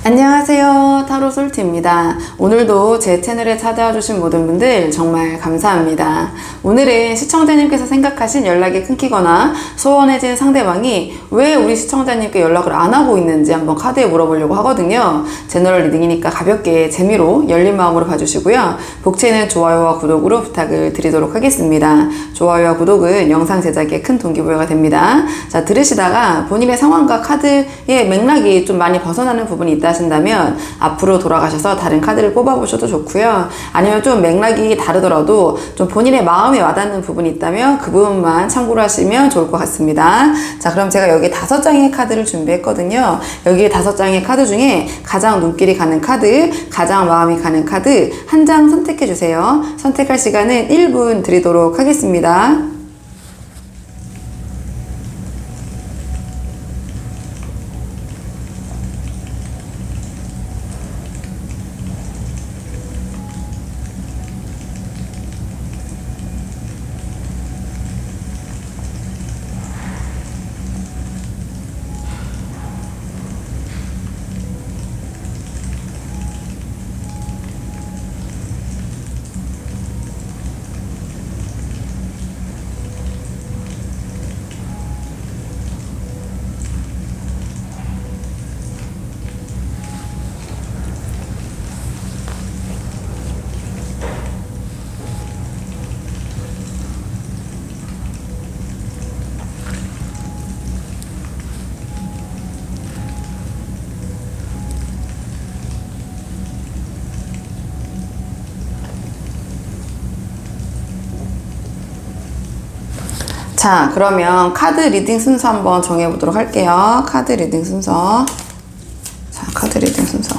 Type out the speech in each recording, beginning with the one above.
안녕하세요, 타로솔트입니다. 오늘도 제 채널에 찾아와 주신 모든 분들 정말 감사합니다. 오늘은 시청자님께서 생각하신 연락이 끊기거나 소원해진 상대방이 왜 우리 시청자님께 연락을 안 하고 있는지 한번 카드에 물어보려고 하거든요. 제너럴 리딩이니까 가볍게 재미로 열린 마음으로 봐주시고요. 복채는 좋아요와 구독으로 부탁을 드리도록 하겠습니다. 좋아요와 구독은 영상 제작에 큰 동기부여가 됩니다. 자, 들으시다가 본인의 상황과 카드의 맥락이 좀 많이 벗어나는 부분이 있다 하신다면 앞으로 돌아가셔서 다른 카드를 뽑아보셔도 좋고요. 아니면 좀 맥락이 다르더라도 좀 본인의 마음에 와닿는 부분이 있다면 그 부분만 참고를 하시면 좋을 것 같습니다. 자, 그럼 제가 여기 5장의 카드를 준비했거든요. 여기 5장의 카드 중에 가장 눈길이 가는 카드, 가장 마음이 가는 카드 한 장 선택해 주세요. 선택할 시간은 1분 드리도록 하겠습니다. 자, 그러면 카드 리딩 순서 한번 정해보도록 할게요. 카드 리딩 순서. 자, 카드 리딩 순서.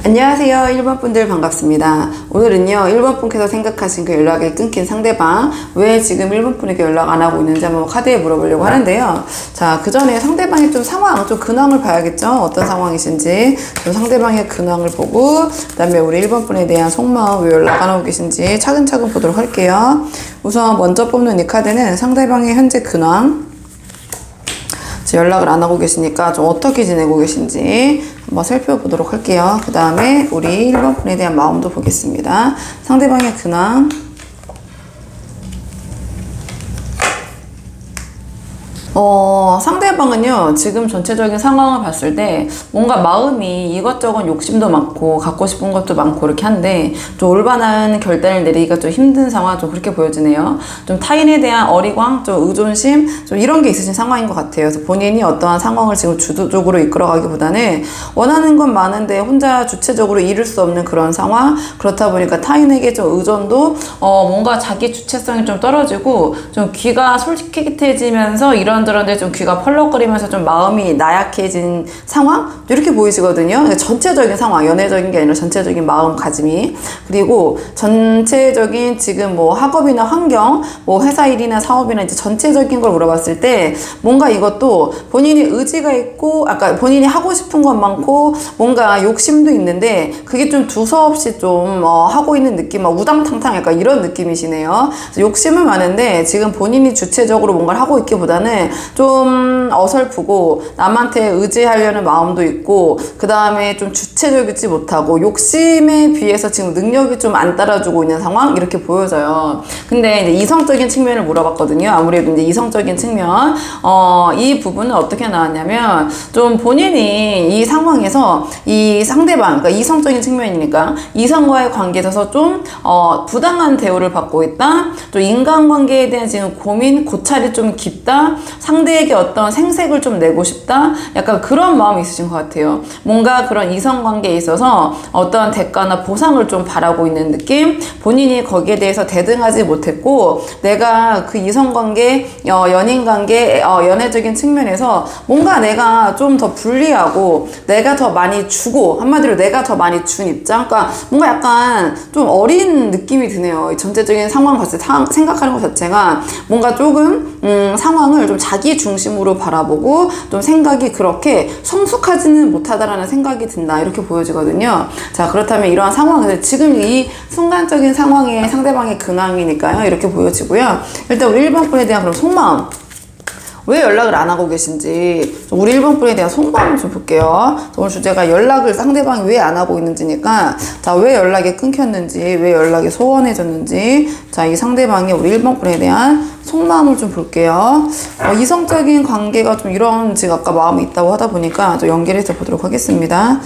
안녕하세요. 1번 분들 반갑습니다. 오늘은요, 1번 분께서 생각하신 그 연락이 끊긴 상대방, 왜 지금 1번 분에게 연락 안 하고 있는지 한번 카드에 물어보려고 하는데요. 자, 그 전에 상대방의 좀 상황, 좀 근황을 봐야겠죠? 어떤 상황이신지. 좀 상대방의 근황을 보고, 그 다음에 우리 1번 분에 대한 속마음, 왜 연락 안 하고 계신지 차근차근 보도록 할게요. 우선 먼저 뽑는 이 카드는 상대방의 현재 근황, 연락을 안 하고 계시니까 좀 어떻게 지내고 계신지 한번 살펴보도록 할게요. 그 다음에 우리 1번 분에 대한 마음도 보겠습니다. 상대방의 근황, 상대방은요, 지금 전체적인 상황을 봤을 때 뭔가 마음이 이것저것 욕심도 많고 갖고 싶은 것도 많고 이렇게 한데 좀 올바른 결단을 내리기가 좀 힘든 상황, 좀 그렇게 보여지네요. 좀 타인에 대한 어리광, 좀 의존심, 좀 이런 게 있으신 상황인 것 같아요. 그래서 본인이 어떠한 상황을 지금 주도적으로 이끌어가기보다는 원하는 건 많은데 혼자 주체적으로 이룰 수 없는 그런 상황, 그렇다 보니까 타인에게 좀 의존도 뭔가 자기 주체성이 좀 떨어지고 좀 귀가 솔직해지면서 이런저런데 좀 귀가 펄럭거리면서 좀 마음이 나약해진 상황? 이렇게 보이시거든요. 그러니까 전체적인 상황, 연애적인 게 아니라 전체적인 마음가짐이. 그리고 전체적인 지금 뭐 학업이나 환경, 뭐 회사 일이나 사업이나 이제 전체적인 걸 물어봤을 때 뭔가 이것도 본인이 의지가 있고, 아까 본인이 하고 싶은 건 많고 뭔가 욕심도 있는데 그게 좀 두서없이 좀 하고 있는 느낌, 막 우당탕탕 약간 이런 느낌이시네요. 욕심은 많은데 지금 본인이 주체적으로 뭔가를 하고 있기보다는 좀 어설프고 남한테 의지하려는 마음도 있고 그 다음에 좀 주체적이지 못하고 욕심에 비해서 지금 능력이 좀 안 따라주고 있는 상황 이렇게 보여져요. 근데 이제 이성적인 측면을 물어봤거든요. 아무래도 이제 이성적인 측면 이 부분은 어떻게 나왔냐면 좀 본인이 이 상황에서 이 상대방, 그러니까 이성적인 측면이니까 이성과의 관계에 있어서 좀 부당한 대우를 받고 있다. 또 인간관계에 대한 지금 고민, 고찰이 좀 깊다. 상대에게 어떤 생색을 좀 내고 싶다? 약간 그런 마음이 있으신 것 같아요. 뭔가 그런 이성관계에 있어서 어떤 대가나 보상을 좀 바라고 있는 느낌? 본인이 거기에 대해서 대등하지 못했고 내가 그 이성관계, 연인관계, 연애적인 측면에서 뭔가 내가 좀 더 불리하고 내가 더 많이 주고 한마디로 내가 더 많이 준 입장? 그러니까 뭔가 약간 좀 어린 느낌이 드네요. 이 전체적인 상황 봤을 때 생각하는 것 자체가 뭔가 조금 상황을 좀 자기 중심으로 바라보고 좀 생각이 그렇게 성숙하지는 못하다라는 생각이 든다 이렇게 보여지거든요. 자, 그렇다면 이러한 상황에서 지금 이 순간적인 상황에 상대방의 근황이니까요 이렇게 보여지고요. 일단 우리 1번 분에 대한 그런 속마음, 왜 연락을 안 하고 계신지 우리 1번 분에 대한 속마음을 좀 볼게요. 오늘 주제가 연락을 상대방이 왜 안 하고 있는지니까 자, 왜 연락이 끊겼는지, 왜 연락이 소원해졌는지, 자, 이 상대방이 우리 1번 분에 대한 속마음을 좀 볼게요. 이성적인 관계가 좀 이런 지금 아까 마음이 있다고 하다 보니까 좀 연결해서 보도록 하겠습니다.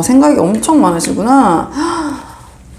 생각이 엄청 많으시구나.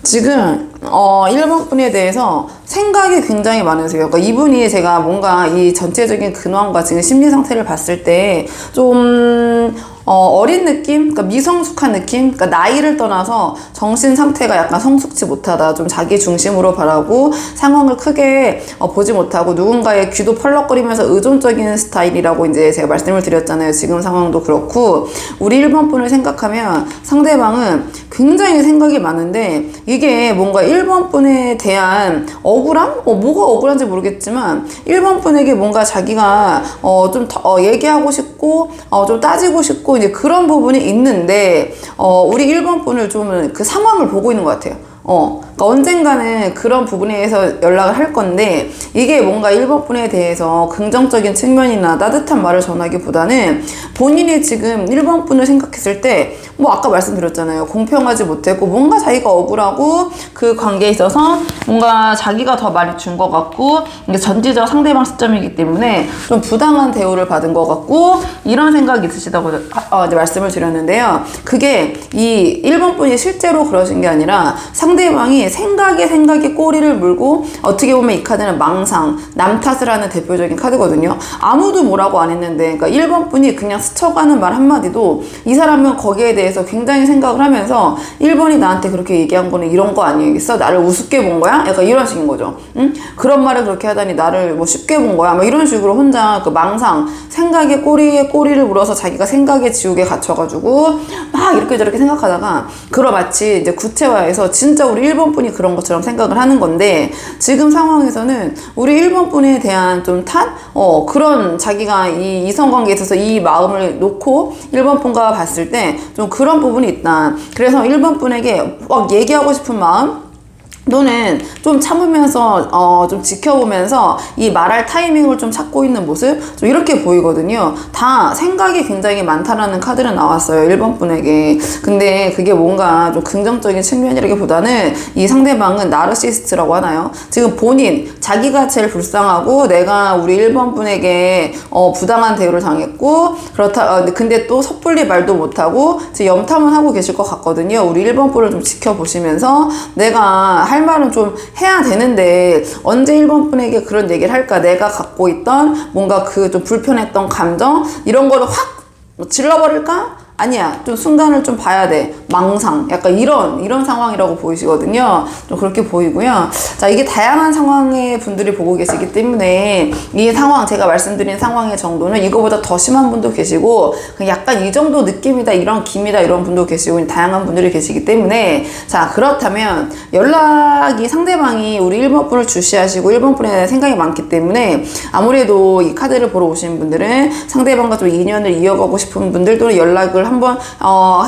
지금 1번 분에 대해서 생각이 굉장히 많으세요. 그러니까 이분이 제가 뭔가 이 전체적인 근황과 지금 심리 상태를 봤을 때 좀 어린 느낌? 그러니까 미성숙한 느낌? 그러니까 나이를 떠나서 정신 상태가 약간 성숙지 못하다. 좀 자기 중심으로 바라고 상황을 크게 보지 못하고 누군가의 귀도 펄럭거리면서 의존적인 스타일이라고 이제 제가 말씀을 드렸잖아요. 지금 상황도 그렇고 우리 1번 분을 생각하면 상대방은 굉장히 생각이 많은데 이게 뭔가 1번 분에 대한 억울함? 뭐가 억울한지 모르겠지만 1번 분에게 뭔가 자기가 좀 더 얘기하고 싶고 좀 따지고 싶고 이제 그런 부분이 있는데 우리 1번 분을 좀 그 상황을 보고 있는 것 같아요. 그러니까 언젠가는 그런 부분에 대해서 연락을 할 건데 이게 뭔가 1번 분에 대해서 긍정적인 측면이나 따뜻한 말을 전하기보다는 본인이 지금 1번 분을 생각했을 때 뭐 아까 말씀드렸잖아요. 공평하지 못했고 뭔가 자기가 억울하고 그 관계에 있어서 뭔가 자기가 더 많이 준 것 같고 이게 전지적 상대방 시점이기 때문에 좀 부당한 대우를 받은 것 같고 이런 생각이 있으시다고 이제 말씀을 드렸는데요. 그게 이 1번 분이 실제로 그러신 게 아니라 상대방이 생각에 꼬리를 물고 어떻게 보면 이 카드는 망상, 남 탓을 하는 대표적인 카드거든요. 아무도 뭐라고 안 했는데 그러니까 1번 분이 그냥 스쳐가는 말 한마디도 이 사람은 거기에 대해서 굉장히 생각을 하면서 1번이 나한테 그렇게 얘기한 거는 이런 거 아니겠어? 나를 우습게 본 거야? 약간 이런 식인 거죠. 응? 그런 말을 그렇게 하다니 나를 뭐 쉽게 본 거야? 뭐 이런 식으로 혼자 그 망상, 생각에 꼬리를 물어서 자기가 생각의 지옥에 갇혀가지고 막 이렇게 저렇게 생각하다가 그러 마치 이제 구체화해서 진짜 우리 1번 분이 그런 것처럼 생각을 하는 건데 지금 상황에서는 우리 1번 분에 대한 좀 탓? 그런 자기가 이 이성관계에 있어서 이 마음을 놓고 1번 분과 봤을 때 좀 그런 부분이 있다. 그래서 1번 분에게 막 얘기하고 싶은 마음? 또는 좀 참으면서 좀 지켜보면서 이 말할 타이밍을 좀 찾고 있는 모습 좀 이렇게 보이거든요. 다 생각이 굉장히 많다라는 카드는 나왔어요. 1번 분에게. 근데 그게 뭔가 좀 긍정적인 측면이라기보다는 이 상대방은 나르시스트라고 하나요? 지금 본인 자기가 제일 불쌍하고 내가 우리 1번 분에게 부당한 대우를 당했고 그렇다 근데 또 섣불리 말도 못하고 지금 염탐은 하고 계실 것 같거든요. 우리 1번 분을 좀 지켜보시면서 내가 할 말은 좀 해야 되는데 언제 1번 분에게 그런 얘기를 할까? 내가 갖고 있던 뭔가 그 좀 불편했던 감정 이런 거를 확 질러버릴까? 아니야. 좀 순간을 좀 봐야 돼. 망상. 약간 이런 상황이라고 보이시거든요. 좀 그렇게 보이고요. 자, 이게 다양한 상황의 분들이 보고 계시기 때문에 이 상황, 제가 말씀드린 상황의 정도는 이거보다 더 심한 분도 계시고 약간 이 정도 느낌이다, 이런 김이다, 이런 분도 계시고 다양한 분들이 계시기 때문에 자, 그렇다면 연락이 상대방이 우리 1번 분을 주시하시고 1번 분에 대한 생각이 많기 때문에 아무래도 이 카드를 보러 오신 분들은 상대방과 좀 인연을 이어가고 싶은 분들 또는 연락을 한번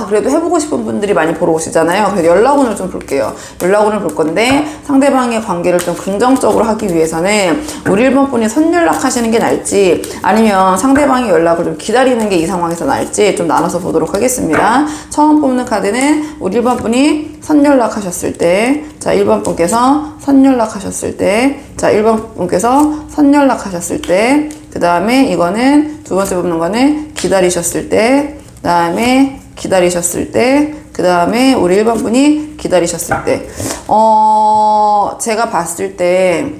그래도 해보고 싶은 분들이 많이 보러 오시잖아요. 그래서 연락운을 좀 볼게요. 연락운을 볼 건데 상대방의 관계를 좀 긍정적으로 하기 위해서는 우리 1번 분이 선연락 하시는 게 나을지 아니면 상대방의 연락을 좀 기다리는 게 이 상황에서 나을지 좀 나눠서 보도록 하겠습니다. 처음 뽑는 카드는 우리 1번 분이 선연락 하셨을 때, 자, 1번 분께서 선연락 하셨을 때, 자, 1번 분께서 선연락 하셨을 때, 그 다음에 이거는 두 번째 뽑는 거는 기다리셨을 때, 그 다음에 기다리셨을 때, 그 다음에 우리 1번 분이 기다리셨을 때. 제가 봤을 때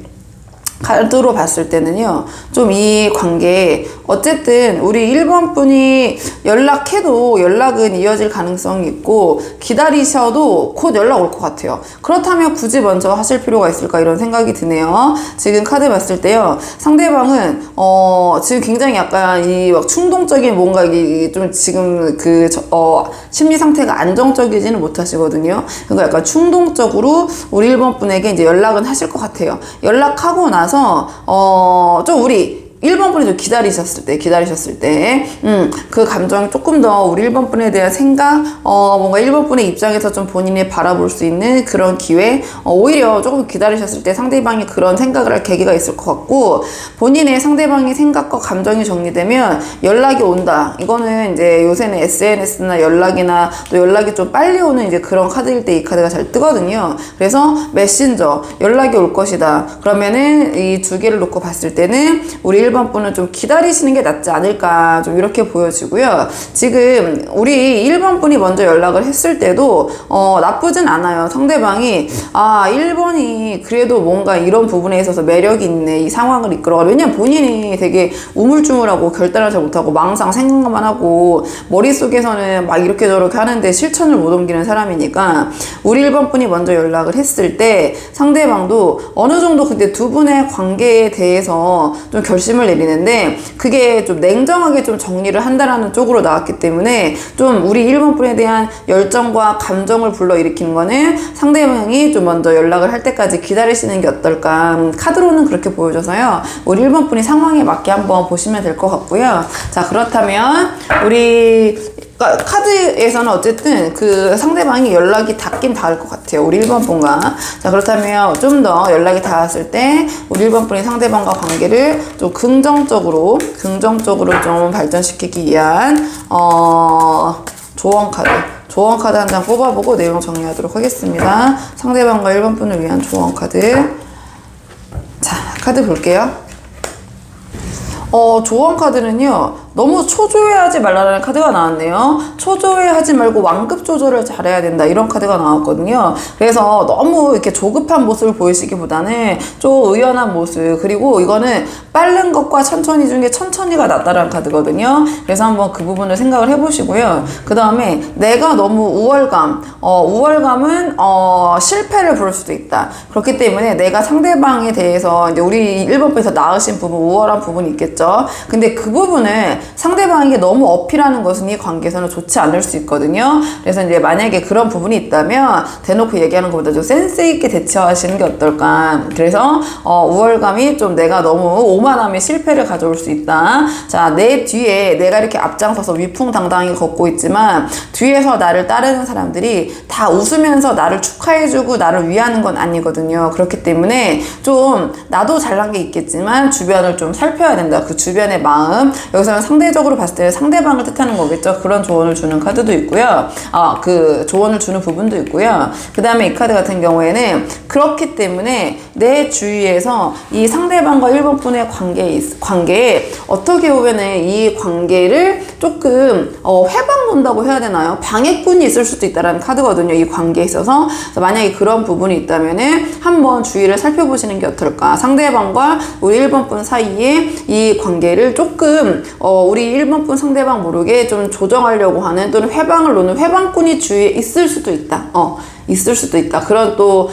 카드로 봤을 때는요, 좀 이 관계에 어쨌든 우리 1번 분이 연락해도 연락은 이어질 가능성이 있고 기다리셔도 곧 연락 올 것 같아요. 그렇다면 굳이 먼저 하실 필요가 있을까 이런 생각이 드네요. 지금 카드 봤을 때요, 상대방은 지금 굉장히 약간 이 막 충동적인 뭔가 이게 좀 지금 심리 상태가 안정적이지는 못하시거든요. 그러니까 약간 충동적으로 우리 1번 분에게 이제 연락은 하실 것 같아요. 연락하고 나서 좀 우리 1번 분이 좀 기다리셨을 때, 그 감정이 조금 더 우리 1번 분에 대한 생각, 뭔가 1번 분의 입장에서 좀 본인이 바라볼 수 있는 그런 기회, 오히려 조금 기다리셨을 때 상대방이 그런 생각을 할 계기가 있을 것 같고, 본인의 상대방의 생각과 감정이 정리되면 연락이 온다. 이거는 이제 요새는 SNS나 연락이나 또 연락이 좀 빨리 오는 이제 그런 카드일 때 이 카드가 잘 뜨거든요. 그래서 메신저, 연락이 올 것이다. 그러면은 이 두 개를 놓고 봤을 때는 우리 1번 분은 좀 기다리시는 게 낫지 않을까 좀 이렇게 보여지고요. 지금 우리 1번 분이 먼저 연락을 했을 때도 나쁘진 않아요. 상대방이 1번이 그래도 뭔가 이런 부분에 있어서 매력이 있네, 이 상황을 이끌어가. 왜냐면 본인이 되게 우물쭈물하고 결단을 잘 못하고 망상 생각만 하고 머릿속에서는 막 이렇게 저렇게 하는데 실천을 못 옮기는 사람이니까 우리 1번 분이 먼저 연락을 했을 때 상대방도 어느 정도 근데 두 분의 관계에 대해서 좀 결심을 내리는데 그게 좀 냉정하게 좀 정리를 한다라는 쪽으로 나왔기 때문에 좀 우리 1번 분에 대한 열정과 감정을 불러일으키는 거는 상대방이 좀 먼저 연락을 할 때까지 기다리시는 게 어떨까. 카드로는 그렇게 보여줘서요, 우리 1번 분이 상황에 맞게 한번 보시면 될 것 같고요. 자, 그렇다면 우리 카드에서는 어쨌든 그 상대방이 연락이 닿긴 닿을 것 같아요, 우리 1번 분과. 자, 그렇다면 좀 더 연락이 닿았을 때 우리 1번 분이 상대방과 관계를 좀 긍정적으로 좀 발전시키기 위한 조언 카드 한 장 뽑아보고 내용 정리하도록 하겠습니다. 상대방과 1번 분을 위한 조언 카드. 자, 카드 볼게요. 조언 카드는요, 너무 초조해하지 말라는 카드가 나왔네요. 초조해하지 말고 완급 조절을 잘해야 된다, 이런 카드가 나왔거든요. 그래서 너무 이렇게 조급한 모습을 보이시기보다는 좀 의연한 모습, 그리고 이거는 빠른 것과 천천히 중에 천천히가 낫다라는 카드거든요. 그래서 한번 그 부분을 생각을 해보시고요. 그 다음에 내가 너무 우월감은 실패를 부를 수도 있다. 그렇기 때문에 내가 상대방에 대해서 이제 우리 1번 분에서 나으신 부분, 우월한 부분이 있겠죠. 근데 그 부분을 상대방에게 너무 어필하는 것은 이 관계에서는 좋지 않을 수 있거든요. 그래서 이제 만약에 그런 부분이 있다면 대놓고 얘기하는 것보다 좀 센스 있게 대처하시는 게 어떨까. 그래서 우월감이 좀 내가 너무 오만하면 실패를 가져올 수 있다. 자, 내 뒤에 내가 이렇게 앞장서서 위풍당당히 걷고 있지만 뒤에서 나를 따르는 사람들이 다 웃으면서 나를 축하해주고 나를 위하는 건 아니거든요. 그렇기 때문에 좀 나도 잘난 게 있겠지만 주변을 좀 살펴야 된다. 그 주변의 마음, 여기서는 상대적으로 봤을 때 상대방을 뜻하는 거겠죠. 그런 조언을 주는 카드도 있고요. 그 조언을 주는 부분도 있고요. 그 다음에 이 카드 같은 경우에는 그렇기 때문에 내 주위에서 이 상대방과 1번 분의 관계에 어떻게 보면은 이 관계를 조금 회방 논다고 해야 되나요? 방해꾼이 있을 수도 있다라는 카드거든요, 이 관계에 있어서. 만약에 그런 부분이 있다면은 한번 주위를 살펴보시는 게 어떨까. 상대방과 우리 1번 분 사이에 이 관계를 조금 우리 1번 분 상대방 모르게 좀 조정하려고 하는, 또는 회방을 놓는 회방꾼이 주위에 있을 수도 있다. 그런 또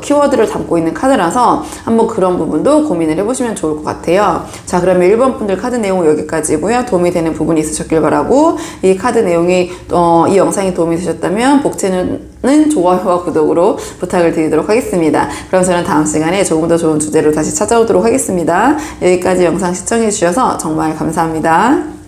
키워드를 담고 있는 카드라서 한번 그런 부분도 고민을 해보시면 좋을 것 같아요. 자, 그러면 1번 분들 카드 내용 여기까지고요. 도움이 되는 부분이 있으셨길 바라고, 이 카드 내용이 이 영상이 도움이 되셨다면 복채는 좋아요와 구독으로 부탁을 드리도록 하겠습니다. 그럼 저는 다음 시간에 조금 더 좋은 주제로 다시 찾아오도록 하겠습니다. 여기까지 영상 시청해 주셔서 정말 감사합니다.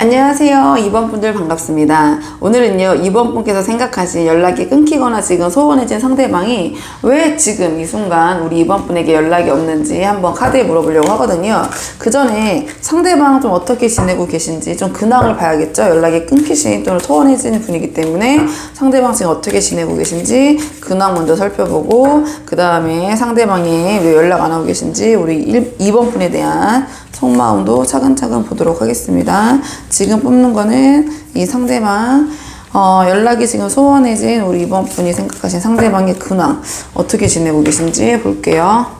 안녕하세요. 2번 분들 반갑습니다. 오늘은요, 2번 분께서 생각하신 연락이 끊기거나 지금 소원해진 상대방이 왜 지금 이 순간 우리 2번 분에게 연락이 없는지 한번 카드에 물어보려고 하거든요. 그 전에 상대방 좀 어떻게 지내고 계신지 좀 근황을 봐야겠죠. 연락이 끊기신 또는 소원해지는 분이기 때문에 상대방 지금 어떻게 지내고 계신지 근황 먼저 살펴보고 그 다음에 상대방이 왜 연락 안 하고 계신지 우리 2번 분에 대한 속마음도 차근차근 보도록 하겠습니다. 지금 뽑는 거는 이 상대방 연락이 지금 소원해진 우리 이번 분이 생각하신 상대방의 근황 어떻게 지내고 계신지 볼게요.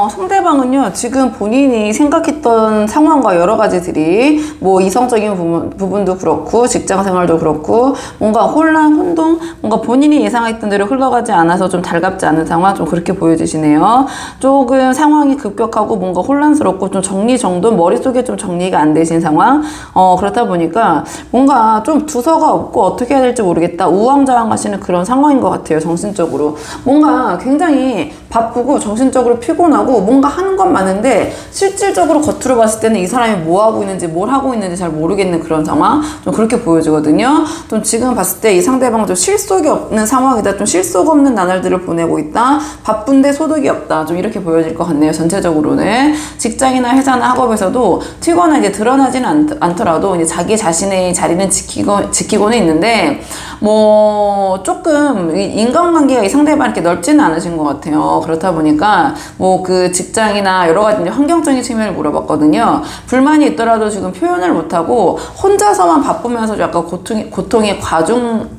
상대방은요, 지금 본인이 생각했던 상황과 여러 가지들이, 뭐, 이성적인 부분도 그렇고, 직장 생활도 그렇고, 뭔가 혼동, 뭔가 본인이 예상했던 대로 흘러가지 않아서 좀 달갑지 않은 상황, 좀 그렇게 보여지시네요. 조금 상황이 급격하고, 뭔가 혼란스럽고, 좀 정리정돈, 머릿속에 좀 정리가 안 되신 상황, 그렇다 보니까, 뭔가 좀 두서가 없고, 어떻게 해야 될지 모르겠다, 우왕좌왕 하시는 그런 상황인 것 같아요, 정신적으로. 뭔가 굉장히 바쁘고, 정신적으로 피곤하고 뭔가 하는 건 많은데 실질적으로 겉으로 봤을 때는 이 사람이 뭐 하고 있는지 뭘 하고 있는지 잘 모르겠는 그런 상황 좀 그렇게 보여지거든요. 좀 지금 봤을 때 이 상대방은 좀 실속이 없는 상황이다. 좀 실속 없는 나날들을 보내고 있다. 바쁜데 소득이 없다. 좀 이렇게 보여질 것 같네요. 전체적으로는 직장이나 회사나 학업에서도 튀거나 이제 드러나지는 않더라도 이제 자기 자신의 자리는 지키고는 있는데 뭐 조금 인간관계가 이 상대방 이렇게 넓지는 않으신 것 같아요. 그렇다 보니까 뭐 그 직장이나 여러 가지 환경적인 측면을 물어봤거든요. 불만이 있더라도 지금 표현을 못하고 혼자서만 바쁘면서 약간 고통이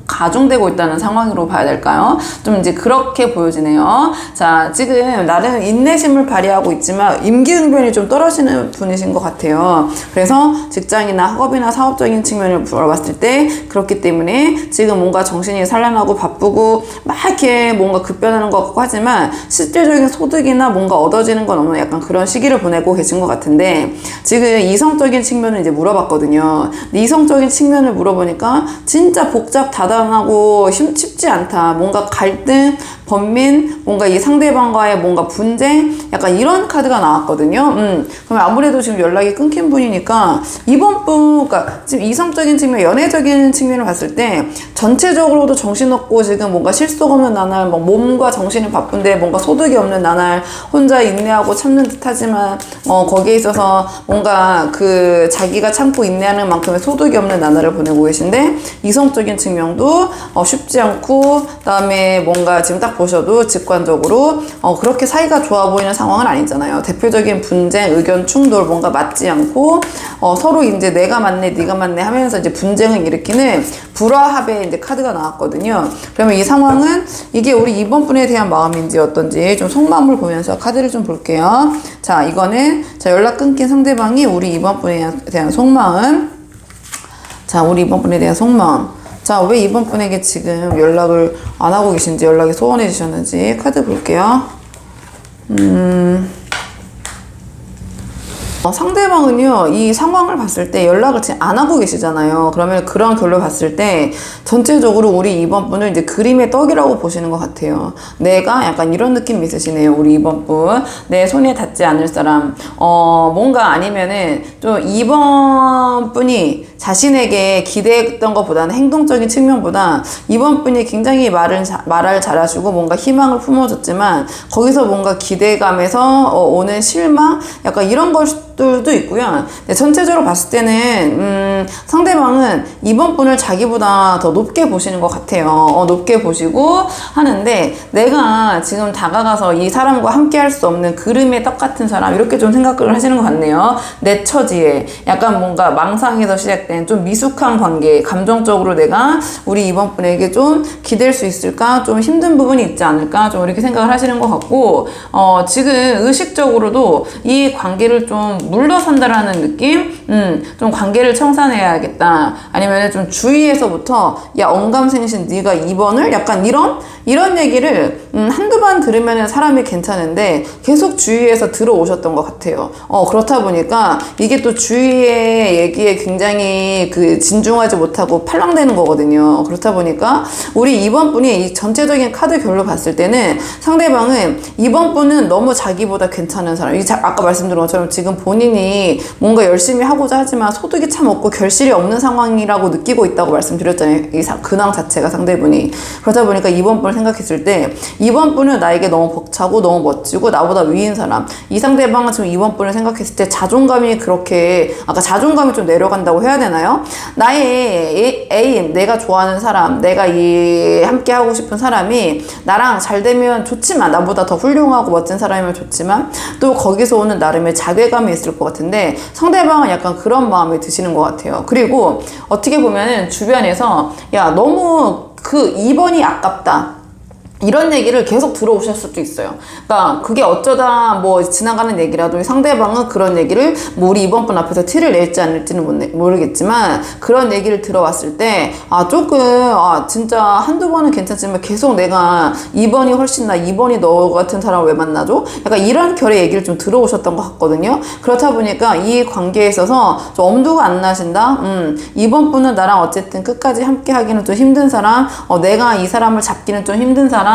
가중되고 있다는 상황으로 봐야 될까요? 좀 이제 그렇게 보여지네요. 자, 지금 나름 인내심을 발휘하고 있지만 임기응변이 좀 떨어지는 분이신 것 같아요. 그래서 직장이나 학업이나 사업적인 측면을 물어봤을 때 그렇기 때문에 지금 뭔가 정신이 산란하고 바쁘고 막 이렇게 뭔가 급변하는 것 같고 하지만 실질적인 소득이나 뭔가 얻어지는 건 없는 약간 그런 시기를 보내고 계신 것 같은데 지금 이성적인 측면을 이제 물어봤거든요. 근데 이성적인 측면을 물어보니까 진짜 복잡 다단하고 쉽지 않다. 뭔가 갈등, 번민, 뭔가 이 상대방과의 뭔가 분쟁, 약간 이런 카드가 나왔거든요. 그러면 아무래도 지금 연락이 끊긴 분이니까 이번 분, 그러니까 지금 이성적인 측면, 연애적인 측면을 봤을 때 전체적으로도 정신없고 지금 뭔가 실속 없는 나날, 뭐 몸과 정신이 바쁜데 뭔가 소득이 없는 나날, 혼자 인내하고 참는 듯 하지만 거기에 있어서 뭔가 그 자기가 참고 인내하는 만큼의 소득이 없는 나날을 보내고 계신데 이성적인 측면도 쉽지 않고 그다음에 뭔가 지금 딱 보셔도 직관적으로 그렇게 사이가 좋아 보이는 상황은 아니잖아요. 대표적인 분쟁, 의견 충돌, 뭔가 맞지 않고 서로 이제 내가 맞네, 네가 맞네 하면서 이제 분쟁을 일으키는 불화합의 이제 카드가 나왔거든요. 그러면 이 상황은 이게 우리 이번 분에 대한 마음인지 어떤지 좀 속마음을 보면서 카드를 좀 볼게요. 자, 이거는 자 연락 끊긴 상대방이 우리 이번 분에 대한 속마음. 자, 우리 이번 분에 대한 속마음. 자, 왜 이번 분에게 지금 연락을 안 하고 계신지, 연락이 소원해지셨는지 카드 볼게요. 상대방은요, 이 상황을 봤을 때 연락을 지금 안 하고 계시잖아요. 그러면 그런 결로 봤을 때 전체적으로 우리 이번 분을 이제 그림의 떡이라고 보시는 것 같아요. 내가 약간 이런 느낌이 있으시네요. 우리 이번 분. 내 손에 닿지 않을 사람. 뭔가 아니면은 좀 이번 분이 자신에게 기대했던 것보다는 행동적인 측면보다 이번 분이 굉장히 말을 잘하시고 뭔가 희망을 품어줬지만 거기서 뭔가 기대감에서 오는 실망? 약간 이런 것들도 있고요. 근데 전체적으로 봤을 때는 상대방은 이번 분을 자기보다 더 높게 보시는 것 같아요. 높게 보시고 하는데 내가 지금 다가가서 이 사람과 함께 할 수 없는 그림의 떡 같은 사람 이렇게 좀 생각을 하시는 것 같네요. 내 처지에 약간 뭔가 망상에서 시작된 좀 미숙한 관계, 감정적으로 내가 우리 이번 분에게 좀 기댈 수 있을까? 좀 힘든 부분이 있지 않을까? 좀 이렇게 생각을 하시는 것 같고 지금 의식적으로도 이 관계를 좀 물러선다라는 느낌? 좀 관계를 청산해야겠다. 아니면 좀 주위에서부터 야, 언감생신 네가 2번을 약간 이런 얘기를 한두 번 들으면 사람이 괜찮은데 계속 주위에서 들어오셨던 것 같아요. 그렇다 보니까 이게 또 주위의 얘기에 굉장히 그 진중하지 못하고 팔랑대는 거거든요. 그렇다 보니까 우리 2번 분이 이 전체적인 카드 결로 봤을 때는 상대방은 2번 분은 너무 자기보다 괜찮은 사람. 아까 말씀드린 것처럼 지금 본인이 뭔가 열심히 하고자 하지만 소득이 참 없고 결실이 없는 상황이라고 느끼고 있다고 말씀드렸잖아요. 이 근황 자체가 상대분이. 그렇다 보니까 2번 분을 생각했을 때 2번 분은 나에게 너무 벅차고 너무 멋지고 나보다 위인 사람. 이 상대방은 지금 2번 분을 생각했을 때 자존감이 그렇게 아까 자존감이 좀 내려간다고 해야 되나요? 나의 애인, 내가 좋아하는 사람, 내가 함께 하고 싶은 사람이 나랑 잘 되면 좋지만 나보다 더 훌륭하고 멋진 사람이면 좋지만 또 거기서 오는 나름의 자괴감이 있을 것 같은데 상대방은 약간 그런 마음이 드시는 것 같아요. 그리고 어떻게 보면은 주변에서 야, 너무 그 2번이 아깝다. 이런 얘기를 계속 들어오실 수도 있어요. 그러니까 그게 어쩌다 뭐 지나가는 얘기라도 상대방은 그런 얘기를 뭐 우리 이번 분 앞에서 티를 낼지 안 낼지는 모르겠지만 그런 얘기를 들어왔을 때 조금 진짜 한두 번은 괜찮지만 계속 내가 2번이 훨씬 2번이 너 같은 사람을 왜 만나줘? 약간 이런 결의 얘기를 좀 들어오셨던 것 같거든요. 그렇다 보니까 이 관계에 있어서 좀 엄두가 안 나신다? 2번 분은 나랑 어쨌든 끝까지 함께 하기는 좀 힘든 사람, 내가 이 사람을 잡기는 좀 힘든 사람,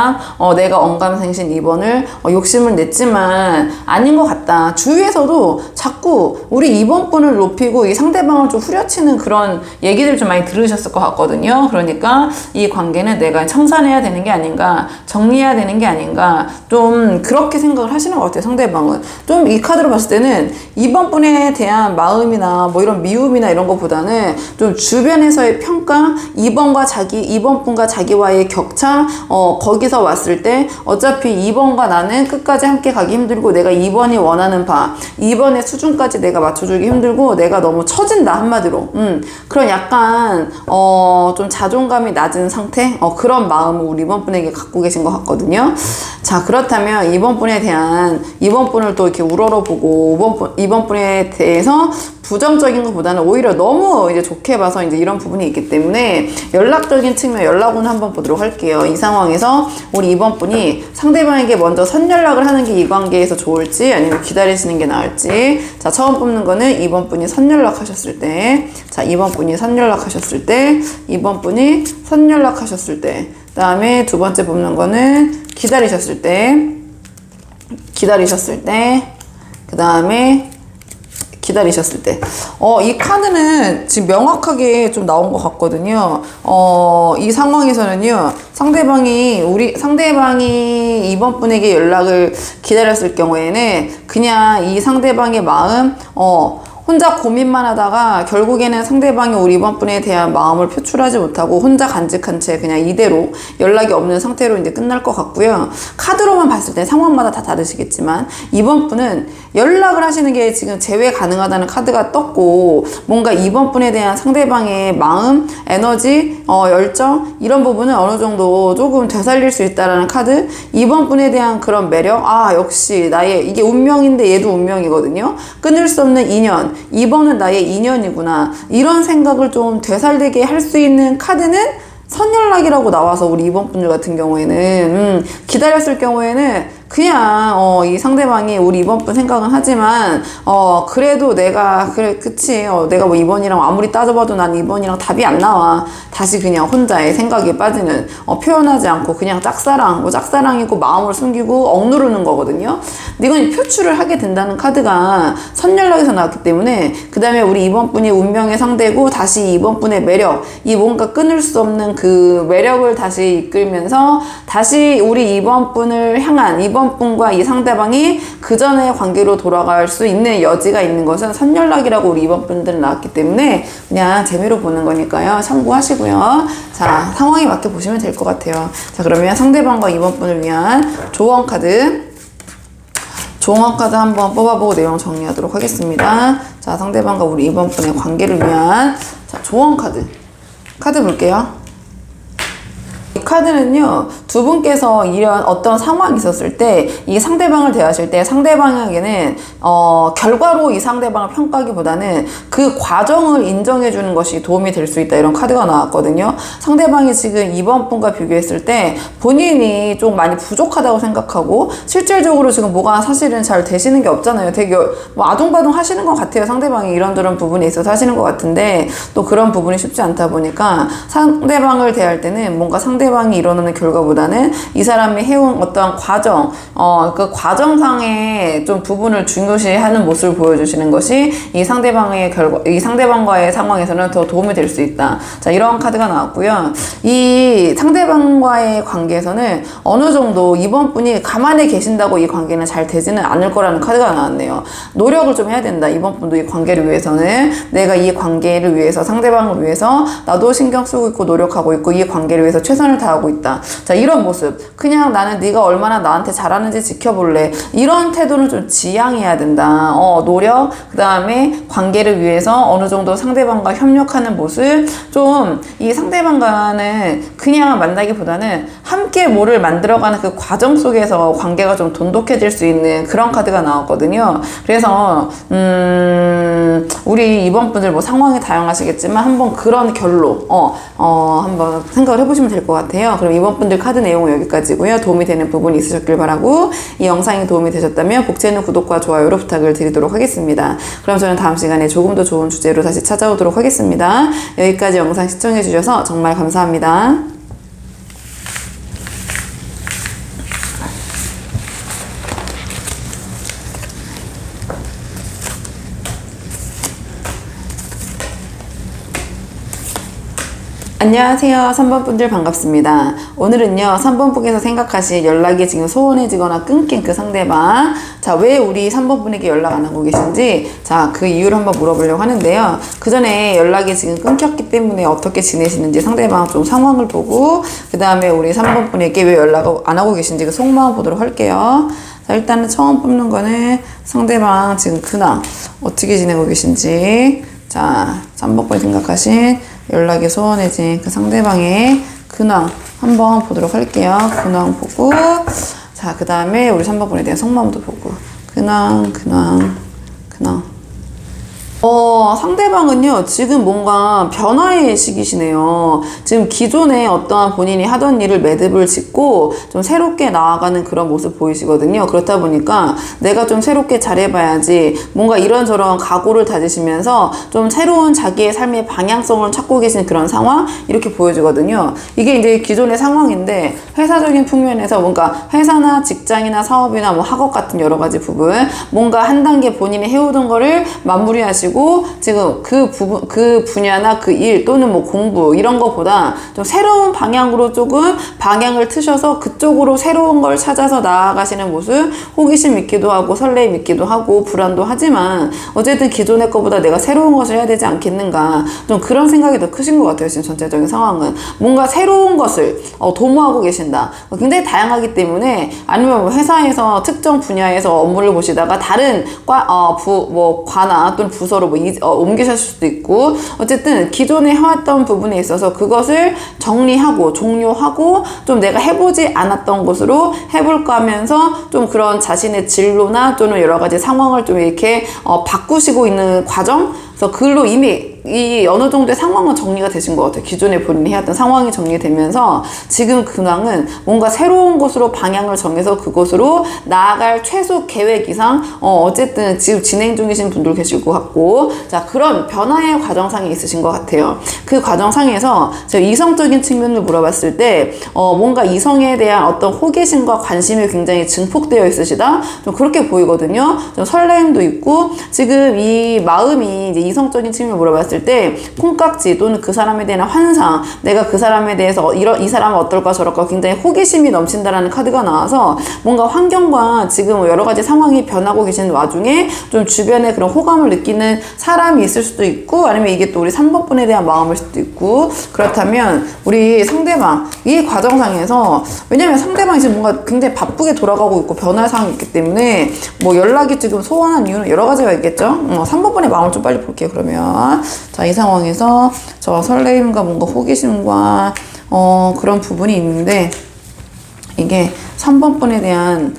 내가 언감생신 2번을 욕심을 냈지만 아닌 것 같다. 주위에서도 자꾸 우리 2번 분을 높이고 이 상대방을 좀 후려치는 그런 얘기들 좀 많이 들으셨을 것 같거든요. 그러니까 이 관계는 내가 청산해야 되는 게 아닌가, 정리해야 되는 게 아닌가, 좀 그렇게 생각을 하시는 것 같아요. 상대방은 좀 이 카드로 봤을 때는 2번 분에 대한 마음이나 뭐 이런 미움이나 이런 것보다는 좀 주변에서의 평가, 2번 분과 자기와의 격차, 거기서 왔을 때 어차피 2번과 나는 끝까지 함께 가기 힘들고 내가 2번이 원하는 바 2번의 수준까지 내가 맞춰주기 힘들고 내가 너무 처진다 한마디로 그런 약간 좀 자존감이 낮은 상태 그런 마음을 우리 2번 분에게 갖고 계신 것 같거든요. 자, 그렇다면 2번 분을 또 이렇게 우러러보고 2번 분에 대해서 부정적인 것보다는 오히려 너무 이제 좋게 봐서 이제 이런 부분이 있기 때문에 연락적인 측면, 연락운을 한번 보도록 할게요. 이 상황에서 우리 2번 분이 상대방에게 먼저 선연락을 하는 게 이 관계에서 좋을지 아니면 기다리시는 게 나을지. 자, 처음 뽑는 거는 2번 분이 선연락 하셨을 때. 자, 2번 분이 선연락 하셨을 때. 2번 분이 선연락 하셨을 때. 그 다음에 두 번째 뽑는 거는 기다리셨을 때. 그 다음에 기다리셨을 때. 이 카드는 지금 명확하게 좀 나온 것 같거든요. 이 상황에서는요, 상대방이 2번 분에게 연락을 기다렸을 경우에는 그냥 이 상대방의 마음, 혼자 고민만 하다가 결국에는 상대방이 우리 2번 분에 대한 마음을 표출하지 못하고 혼자 간직한 채 그냥 이대로 연락이 없는 상태로 이제 끝날 것 같고요. 카드로만 봤을 때 상황마다 다 다르시겠지만 2번 분은 연락을 하시는 게 지금 제외 가능하다는 카드가 떴고 뭔가 2번 분에 대한 상대방의 마음, 에너지, 열정 이런 부분은 어느 정도 조금 되살릴 수 있다라는 카드. 2번 분에 대한 그런 매력, 역시 나의 이게 운명인데 얘도 운명이거든요. 끊을 수 없는 인연. 2번은 나의 인연이구나. 이런 생각을 좀 되살리게 할 수 있는 카드는 선연락이라고 나와서 우리 2번 분들 같은 경우에는 기다렸을 경우에는 그냥 이 상대방이 우리 2번 분 생각은 하지만 그래도 내가 그치 내가 뭐 2번이랑 아무리 따져봐도 난 2번이랑 답이 안 나와. 다시 그냥 혼자의 생각에 빠지는 표현하지 않고 그냥 짝사랑이고 마음을 숨기고 억누르는 거거든요. 근데 이건 표출을 하게 된다는 카드가 선연락에서 나왔기 때문에 그 다음에 우리 2번 분이 운명의 상대고 다시 2번 분의 매력, 이 뭔가 끊을 수 없는 그 매력을 다시 이끌면서 다시 우리 2번 분을 향한 2번 분과 이 상대방이 그 전의 관계로 돌아갈 수 있는 여지가 있는 것은 선연락이라고 우리 2번 분들은 나왔기 때문에 그냥 재미로 보는 거니까요. 참고하시고요. 자, 상황에 맞게 보시면 될 것 같아요. 자, 그러면 상대방과 2번 분을 위한 조언 카드 한번 뽑아보고 내용 정리하도록 하겠습니다. 자, 상대방과 우리 2번 분의 관계를 위한 조언 카드 볼게요. 카드는요, 두 분께서 이런 어떤 상황이 있었을 때 이 상대방을 대하실 때 상대방에게는 결과로 이 상대방을 평가하기보다는 그 과정을 인정해 주는 것이 도움이 될 수 있다, 이런 카드가 나왔거든요. 상대방이 지금 이번 분과 비교했을 때 본인이 좀 많이 부족하다고 생각하고 실질적으로 지금 뭐가 사실은 잘 되시는 게 없잖아요. 되게 뭐 아둥바둥 하시는 것 같아요. 상대방이 이런저런 부분에 있어서 하시는 것 같은데 또 그런 부분이 쉽지 않다 보니까 상대방을 대할 때는 뭔가 상대방이 이뤄내는 결과보다는 이 사람이 해온 어떠한 과정, 그 과정상의 좀 부분을 중요시하는 모습을 보여주시는 것이 이 상대방의 이 상대방과의 상황에서는 더 도움이 될 수 있다. 자, 이런 카드가 나왔고요. 이 상대방과의 관계에서는 어느 정도 이번 분이 가만히 계신다고 이 관계는 잘 되지는 않을 거라는 카드가 나왔네요. 노력을 좀 해야 된다. 이번 분도 이 관계를 위해서는 내가 이 관계를 위해서, 상대방을 위해서 나도 신경 쓰고 있고 노력하고 있고 이 관계를 위해서 최선을 다하고 있다. 자, 이런 모습. 그냥 나는 네가 얼마나 나한테 잘하는지 지켜볼래. 이런 태도는 좀 지양해야 된다. 노력, 그 다음에 관계를 위해서 어느 정도 상대방과 협력하는 모습. 좀 이 상대방과는 그냥 만나기보다는 함께 뭐를 만들어가는 그 과정 속에서 관계가 좀 돈독해질 수 있는 그런 카드가 나왔거든요. 그래서 우리 이번 분들 뭐 상황이 다양하시겠지만 한번 그런 결로 한번 생각을 해보시면 될 것 같아요. 그럼 이번 분들 카드 내용은 여기까지고요. 도움이 되는 부분이 있으셨길 바라고, 이 영상이 도움이 되셨다면 복제는 구독과 좋아요로 부탁을 드리도록 하겠습니다. 그럼 저는 다음 시간에 조금 더 좋은 주제로 다시 찾아오도록 하겠습니다. 여기까지 영상 시청해주셔서 정말 감사합니다. 안녕하세요. 3번 분들 반갑습니다. 오늘은요, 3번 분께서 생각하실 연락이 지금 소원해지거나 끊긴 그 상대방, 자, 왜 우리 3번 분에게 연락 안 하고 계신지, 자, 그 이유를 한번 물어보려고 하는데요. 그 전에 연락이 지금 끊겼기 때문에 어떻게 지내시는지 상대방 좀 상황을 보고, 그 다음에 우리 3번 분에게 왜 연락을 안 하고 계신지 그 속마음 보도록 할게요. 자, 일단은 처음 뽑는 거는 상대방 지금 근황 어떻게 지내고 계신지, 자, 3번 분이 생각하신 연락이 소원해진 그 상대방의 근황 한번 보도록 할게요. 근황 보고, 자, 그 다음에 우리 3번 분에 대한 속마음도 보고, 근황. 상대방은요, 지금 뭔가 변화의 시기시네요. 지금 기존에 어떠한 본인이 하던 일을 매듭을 짓고 좀 새롭게 나아가는 그런 모습 보이시거든요. 그렇다 보니까 내가 좀 새롭게 잘해봐야지, 뭔가 이런저런 각오를 다지시면서 좀 새로운 자기의 삶의 방향성을 찾고 계신 그런 상황, 이렇게 보여지거든요. 이게 이제 기존의 상황인데, 회사적인 측면에서 뭔가 회사나 직장이나 사업이나 뭐 학업 같은 여러 가지 부분, 뭔가 한 단계 본인이 해오던 거를 마무리하시고 지금 그 분야나 그 일 또는 뭐 공부 이런 거보다 좀 새로운 방향으로 조금 방향을 트셔서 그쪽으로 새로운 걸 찾아서 나아가시는 모습, 호기심 있기도 하고 설레임 있기도 하고 불안도 하지만 어쨌든 기존의 거보다 내가 새로운 것을 해야 되지 않겠는가, 좀 그런 생각이 더 크신 것 같아요. 지금 전체적인 상황은 뭔가 새로운 것을 도모하고 계신다. 굉장히 다양하기 때문에, 아니면 뭐 회사에서 특정 분야에서 업무를 보시다가 다른 과나 또는 부서로 옮기실 수도 있고, 어쨌든 기존에 해왔던 부분에 있어서 그것을 정리하고 종료하고 좀 내가 해보지 않았던 것으로 해볼까 하면서 좀 그런 자신의 진로나 또는 여러 가지 상황을 좀 이렇게 바꾸시고 있는 과정, 그래서 그걸로 이미 이 어느 정도의 상황은 정리가 되신 것 같아요. 기존에 본인이 해왔던 상황이 정리되면서 지금 근황은 뭔가 새로운 곳으로 방향을 정해서 그곳으로 나아갈 최소 계획 이상 어쨌든 지금 진행 중이신 분들 계실 것 같고, 자, 그런 변화의 과정상에 있으신 것 같아요. 그 과정상에서 제가 이성적인 측면을 물어봤을 때 뭔가 이성에 대한 어떤 호기심과 관심이 굉장히 증폭되어 있으시다, 좀 그렇게 보이거든요. 좀 설레임도 있고, 지금 이 마음이 이제 이성적인 측면을 물어봤을 때 콩깍지 또는 그 사람에 대한 환상, 내가 그 사람에 대해서 이 사람은 어떨까 저럴까 굉장히 호기심이 넘친다라는 카드가 나와서 뭔가 환경과 지금 여러 가지 상황이 변하고 계시는 와중에 좀 주변에 그런 호감을 느끼는 사람이 있을 수도 있고, 아니면 이게 또 우리 3번 분에 대한 마음일 수도 있고, 그렇다면 우리 상대방 이 과정상에서, 왜냐면 상대방이 지금 뭔가 굉장히 바쁘게 돌아가고 있고 변화의 상황이 있기 때문에 뭐 연락이 지금 소원한 이유는 여러 가지가 있겠죠. 3번 분의 마음을 좀 빨리 볼게요. 그러면 자, 이 상황에서 저 설레임과 뭔가 호기심과 그런 부분이 있는데, 이게 3번 분에 대한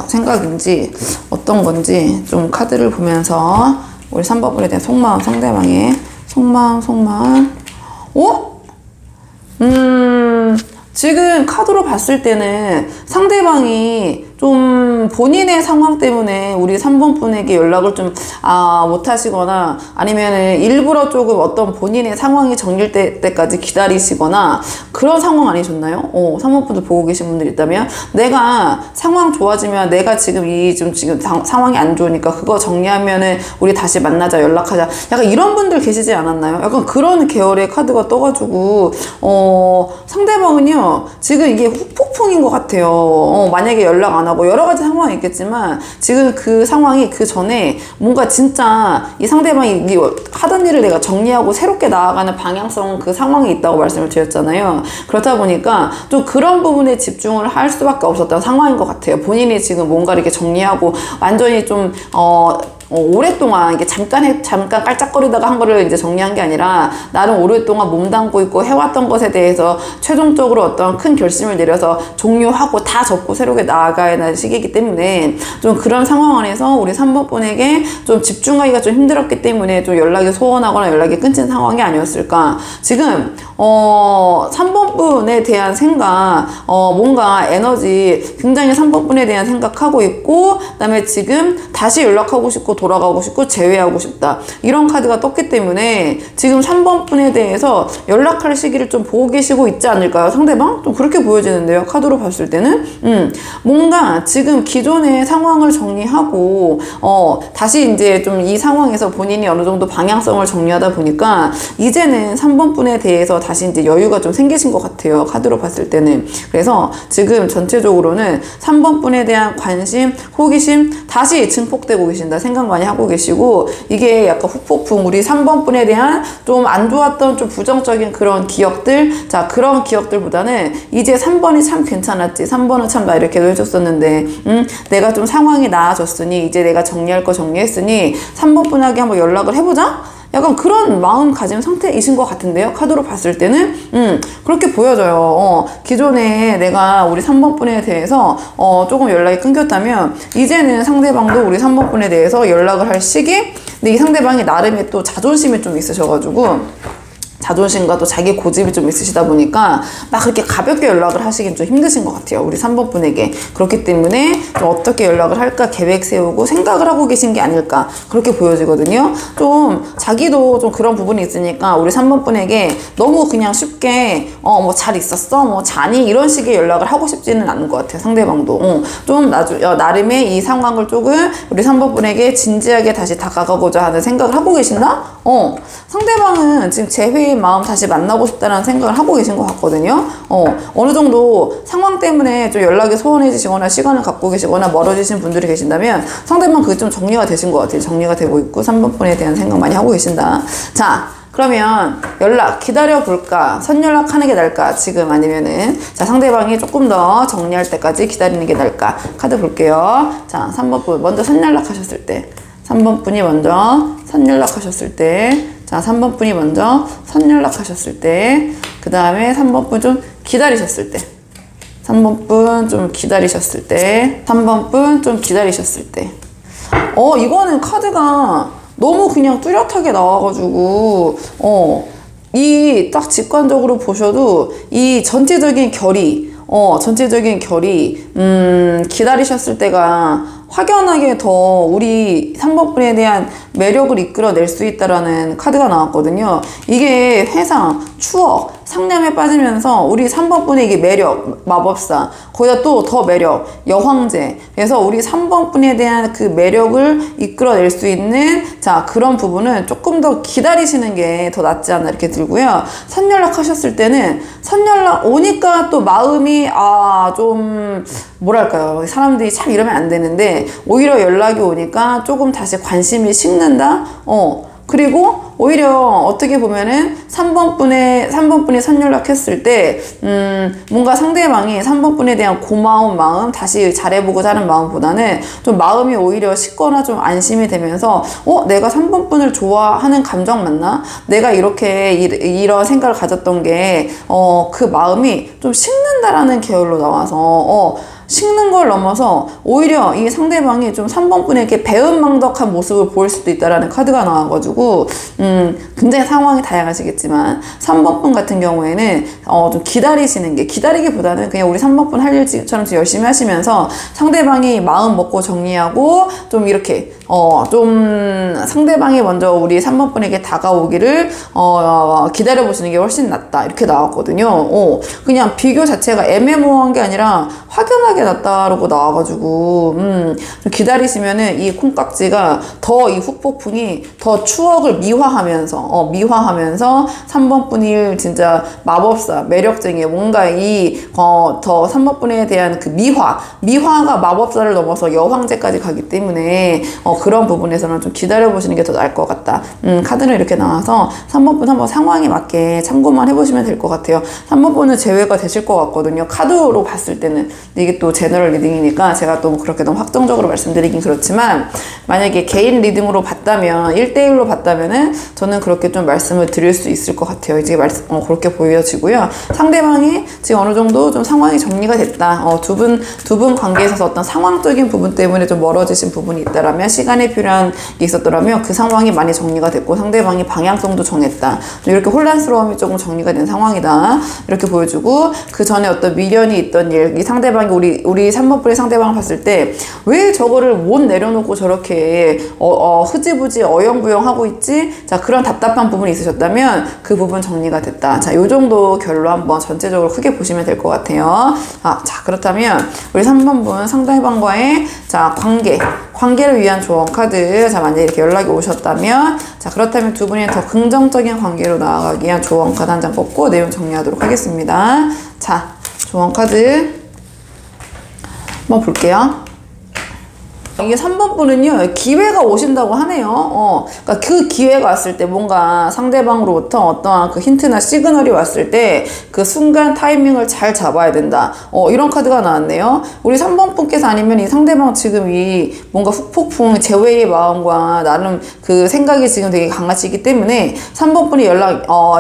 생각인지 어떤 건지 좀 카드를 보면서 우리 3번 분에 대한 속마음, 상대방의 속마음. 지금 카드로 봤을 때는 상대방이 좀 본인의 상황 때문에 우리 3번 분에게 연락을 좀 못 하시거나 아니면은 일부러 조금 어떤 본인의 상황이 정리될 때까지 기다리시거나 그런 상황 아니셨나요? 3번 분들 보고 계신 분들 있다면 내가 상황 좋아지면 내가 지금 지금 상황이 안 좋으니까 그거 정리하면은 우리 다시 만나자, 연락하자, 약간 이런 분들 계시지 않았나요? 약간 그런 계열의 카드가 떠가지고 상대방은요 지금 이게 후폭풍인 것 같아요. 만약에 연락 안 하고 여러 가지 상황이 있겠지만 지금 그 상황이 그 전에 뭔가 진짜 이 상대방이 하던 일을 내가 정리하고 새롭게 나아가는 방향성 그 상황이 있다고 말씀을 드렸잖아요. 그렇다 보니까 좀 그런 부분에 집중을 할 수밖에 없었던 상황인 것 같아요. 본인이 지금 뭔가 이렇게 정리하고 완전히 좀 오랫동안 이게 잠깐 깔짝거리다가 한 거를 이제 정리한 게 아니라 나름 오랫동안 몸담고 있고 해왔던 것에 대해서 최종적으로 어떤 큰 결심을 내려서 종료하고 다 접고 새롭게 나아가야 하는 시기이기 때문에 좀 그런 상황 안에서 우리 3번 분에게 좀 집중하기가 좀 힘들었기 때문에 좀 연락이 소원하거나 연락이 끊긴 상황이 아니었을까. 지금 3번 분에 대한 생각, 뭔가 에너지 굉장히 3번 분에 대한 생각하고 있고, 그 다음에 지금 다시 연락하고 싶고 돌아가고 싶고 재회하고 싶다, 이런 카드가 떴기 때문에 지금 3번 분에 대해서 연락할 시기를 좀 보고 계시고 있지 않을까요? 상대방? 좀 그렇게 보여지는데요, 카드로 봤을 때는. 뭔가 지금 기존의 상황을 정리하고 다시 이제 좀 이 상황에서 본인이 어느 정도 방향성을 정리하다 보니까 이제는 3번 분에 대해서 다시 이제 여유가 좀 생기신 것 같아요, 카드로 봤을 때는. 그래서 지금 전체적으로는 3번 분에 대한 관심, 호기심 다시 증폭되고 계신다 생각 많이 하고 계시고, 이게 약간 후폭풍, 우리 3번 분에 대한 좀 안 좋았던 좀 부정적인 그런 기억들, 자 그런 기억들보다는 이제 3번이 참 괜찮았지, 3번은 참 나 이렇게도 해줬었는데 내가 좀 상황이 나아졌으니 이제 내가 정리할 거 정리했으니 3번 분에게 한번 연락을 해보자, 약간 그런 마음가짐 상태이신 것 같은데요, 카드로 봤을 때는. 그렇게 보여져요. 기존에 내가 우리 3번 분에 대해서 조금 연락이 끊겼다면 이제는 상대방도 우리 3번 분에 대해서 연락을 할 시기. 근데 이 상대방이 나름의 또 자존심이 좀 있으셔가지고, 자존심과 또 자기 고집이 좀 있으시다 보니까 막 그렇게 가볍게 연락을 하시긴 좀 힘드신 것 같아요, 우리 3번 분에게. 그렇기 때문에 좀 어떻게 연락을 할까 계획 세우고 생각을 하고 계신 게 아닐까, 그렇게 보여지거든요. 좀 자기도 좀 그런 부분이 있으니까 우리 3번 분에게 너무 그냥 쉽게 뭐 잘 있었어? 뭐 자니? 이런 식의 연락을 하고 싶지는 않은 것 같아요, 상대방도. 좀 나름의 이 상황을 조금 우리 3번 분에게 진지하게 다시 다가가고자 하는 생각을 하고 계신다? 상대방은 지금 재회의 마음 다시 만나고 싶다는 생각을 하고 계신 것 같거든요. 어느 정도 상황 때문에 좀 연락이 소원해지시거나 시간을 갖고 계시거나 멀어지신 분들이 계신다면 상대방 그게 좀 정리가 되신 것 같아요. 정리가 되고 있고 3번 분에 대한 생각 많이 하고 계신다. 자, 그러면 연락 기다려볼까? 선연락하는 게 나을까? 지금 아니면은 자 상대방이 조금 더 정리할 때까지 기다리는 게 나을까? 카드 볼게요. 자, 3번 분 먼저 선연락하셨을 때, 3번 분이 먼저 선연락하셨을 때, 자 3번 분이 먼저 선연락하셨을 때, 그 다음에 3번 분 좀 기다리셨을 때, 3번 분 좀 기다리셨을 때, 3번 분 좀 기다리셨을 때. 이거는 카드가 너무 그냥 뚜렷하게 나와가지고 이 딱 직관적으로 보셔도 이 전체적인 결이 기다리셨을 때가 확연하게 더 우리 3번 분에 대한 매력을 이끌어낼 수 있다라는 카드가 나왔거든요. 이게 회상, 추억, 상념에 빠지면서 우리 3번 분의 이게 매력, 마법사, 거기다 또 더 매력, 여황제. 그래서 우리 3번 분에 대한 그 매력을 이끌어낼 수 있는 자 그런 부분은 조금 더 기다리시는 게 더 낫지 않나 이렇게 들고요. 선연락 하셨을 때는 선연락 오니까 또 마음이 좀 뭐랄까요, 사람들이 참 이러면 안 되는데 오히려 연락이 오니까 조금 다시 관심이 식는다. 그리고 오히려 어떻게 보면은 3번 분이 선연락했을 때 뭔가 상대방이 3번 분에 대한 고마운 마음, 다시 잘해보고자 하는 마음보다는 좀 마음이 오히려 식거나 좀 안심이 되면서 내가 3번 분을 좋아하는 감정 맞나? 내가 이렇게 이런 생각을 가졌던 게 그 마음이 좀 식는다라는 계열로 나와서 식는 걸 넘어서 오히려 이 상대방이 좀 3번 분에게 배은망덕한 모습을 보일 수도 있다라는 카드가 나와가지고 굉장히 상황이 다양하시겠지만 3번 분 같은 경우에는 좀 기다리시는 게, 기다리기보다는 그냥 우리 3번 분 할 일처럼 열심히 하시면서 상대방이 마음 먹고 정리하고 좀 이렇게 좀 상대방이 먼저 우리 3번 분에게 다가오기를 기다려보시는 게 훨씬 낫다 이렇게 나왔거든요. 그냥 비교 자체가 애매모호한 게 아니라 확연하게 낫다라고 나와가지고 좀 기다리시면은 이 콩깍지가 더 이 후폭풍이 더 추억을 미화하면서 3번 분이 진짜 마법사 매력쟁이 뭔가 더 3번 분에 대한 그 미화가 마법사를 넘어서 여황제까지 가기 때문에 그런 부분에서는 좀 기다려보시는 게 더 나을 것 같다. 카드는 이렇게 나와서 3번 분 한번 상황에 맞게 참고만 해보시면 될 것 같아요. 3번 분은 제외가 되실 것 같거든요. 카드로 봤을 때는. 이게 또 제너럴 리딩이니까 제가 또 그렇게 너무 확정적으로 말씀드리긴 그렇지만, 만약에 개인 리딩으로 봤다면 1대1로 봤다면은 저는 그렇게 좀 말씀을 드릴 수 있을 것 같아요. 이제 그렇게 보여지고요. 상대방이 지금 어느 정도 좀 상황이 정리가 됐다. 두 분 관계에 있어서 어떤 상황적인 부분 때문에 좀 멀어지신 부분이 있다라면, 시간이 필요한 게 있었더라면 그 상황이 많이 정리가 됐고 상대방이 방향성도 정했다. 이렇게 혼란스러움이 조금 정리가 된 상황이다. 이렇게 보여주고, 그 전에 어떤 미련이 있던 일, 이 상대방이 우리 3번 분의 상대방을 봤을 때 왜 저거를 못 내려놓고 저렇게 흐지부지 어영부영 하고 있지? 자, 그런 답답한 부분이 있으셨다면 그 부분 정리가 됐다. 자, 요 정도 결로 한번 전체적으로 크게 보시면 될 것 같아요. 자, 그렇다면 우리 3번 분 상대방과의 관계를 위한 조언 카드. 자, 만약에 이렇게 연락이 오셨다면, 자, 그렇다면 두 분이 더 긍정적인 관계로 나아가기 위한 조언 카드 한 장 뽑고 내용 정리하도록 하겠습니다. 자, 조언 카드 한번 볼게요. 이게 3번 분은요, 기회가 오신다고 하네요. 그러니까 그 기회가 왔을 때 뭔가 상대방으로부터 어떠한 그 힌트나 시그널이 왔을 때 그 순간 타이밍을 잘 잡아야 된다. 이런 카드가 나왔네요. 우리 3번 분께서 아니면 이 상대방 지금 이 뭔가 후폭풍, 제외의 마음과 나름 그 생각이 지금 되게 강하시기 때문에 3번 분이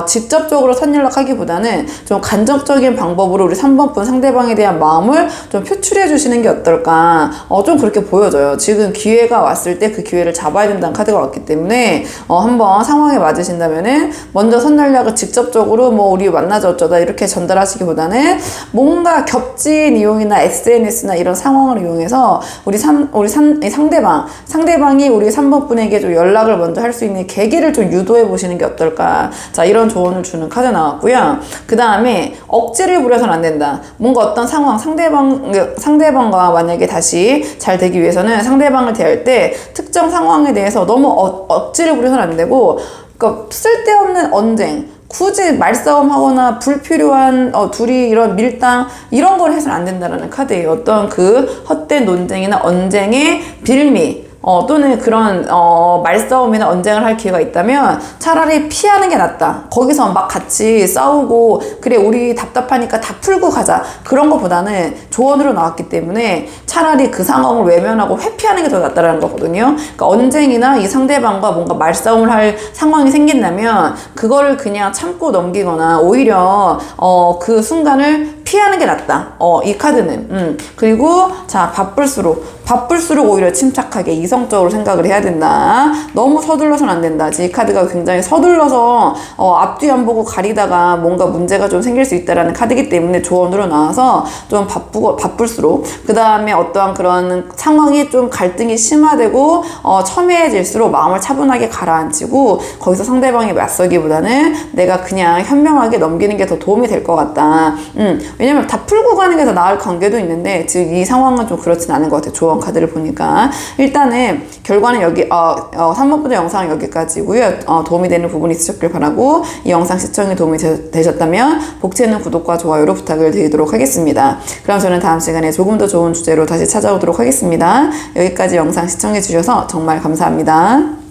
직접적으로 선연락하기보다는 좀 간접적인 방법으로 우리 3번 분 상대방에 대한 마음을 좀 표출해 주시는 게 어떨까. 좀 그렇게 보여져요. 지금 기회가 왔을 때 그 기회를 잡아야 된다는 카드가 왔기 때문에 한번 상황에 맞으신다면은 먼저 선연락을 직접적으로 우리 만나자 어쩌다 이렇게 전달하시기보다는 뭔가 겹친 이용이나 SNS나 이런 상황을 이용해서 우리 상대방이 우리 3번 분에게 좀 연락을 먼저 할 수 있는 계기를 좀 유도해 보시는 게 어떨까. 자, 이런 조언을 주는 카드 나왔고요. 그 다음에 억지를 부려서는 안 된다. 뭔가 어떤 상황, 상대방과 만약에 다시 잘 되기 위해서는 상대방을 대할 때 특정 상황에 대해서 너무 억지를 부려서는 안 되고, 그러니까 쓸데없는 언쟁, 굳이 말싸움하거나 불필요한 둘이 이런 밀당 이런 걸 해서는 안 된다는 카드예요. 어떤 그 헛된 논쟁이나 언쟁의 빌미 또는 그런 말싸움이나 언쟁을 할 기회가 있다면 차라리 피하는 게 낫다. 거기서 막 같이 싸우고 그래 우리 답답하니까 다 풀고 가자. 그런 것보다는 조언으로 나왔기 때문에 차라리 그 상황을 외면하고 회피하는 게 더 낫다라는 거거든요. 그러니까 언쟁이나 이 상대방과 뭔가 말싸움을 할 상황이 생긴다면 그거를 그냥 참고 넘기거나 오히려 그 순간을 피하는 게 낫다. 이 카드는. 그리고 자, 바쁠수록 오히려 침착하게 이성적으로 생각을 해야 된다. 너무 서둘러서는 안 된다. 이 카드가 굉장히 서둘러서 앞뒤 안 보고 가리다가 뭔가 문제가 좀 생길 수 있다라는 카드이기 때문에 조언으로 나와서 좀 바쁠수록, 그 다음에 어떠한 그런 상황이 좀 갈등이 심화되고 첨예해질수록 마음을 차분하게 가라앉히고 거기서 상대방이 맞서기보다는 내가 그냥 현명하게 넘기는 게 더 도움이 될 것 같다. 왜냐면 다 풀고 가는 게 더 나을 관계도 있는데 지금 이 상황은 좀 그렇진 않은 것 같아요. 조언 카드를 보니까. 일단은 결과는 여기 3번부터 영상 여기까지고요. 도움이 되는 부분이 있으셨길 바라고, 이 영상 시청에 도움이 되셨다면 복채는 구독과 좋아요로 부탁을 드리도록 하겠습니다. 그럼 저는 다음 시간에 조금 더 좋은 주제로 다시 찾아오도록 하겠습니다. 여기까지 영상 시청해 주셔서 정말 감사합니다.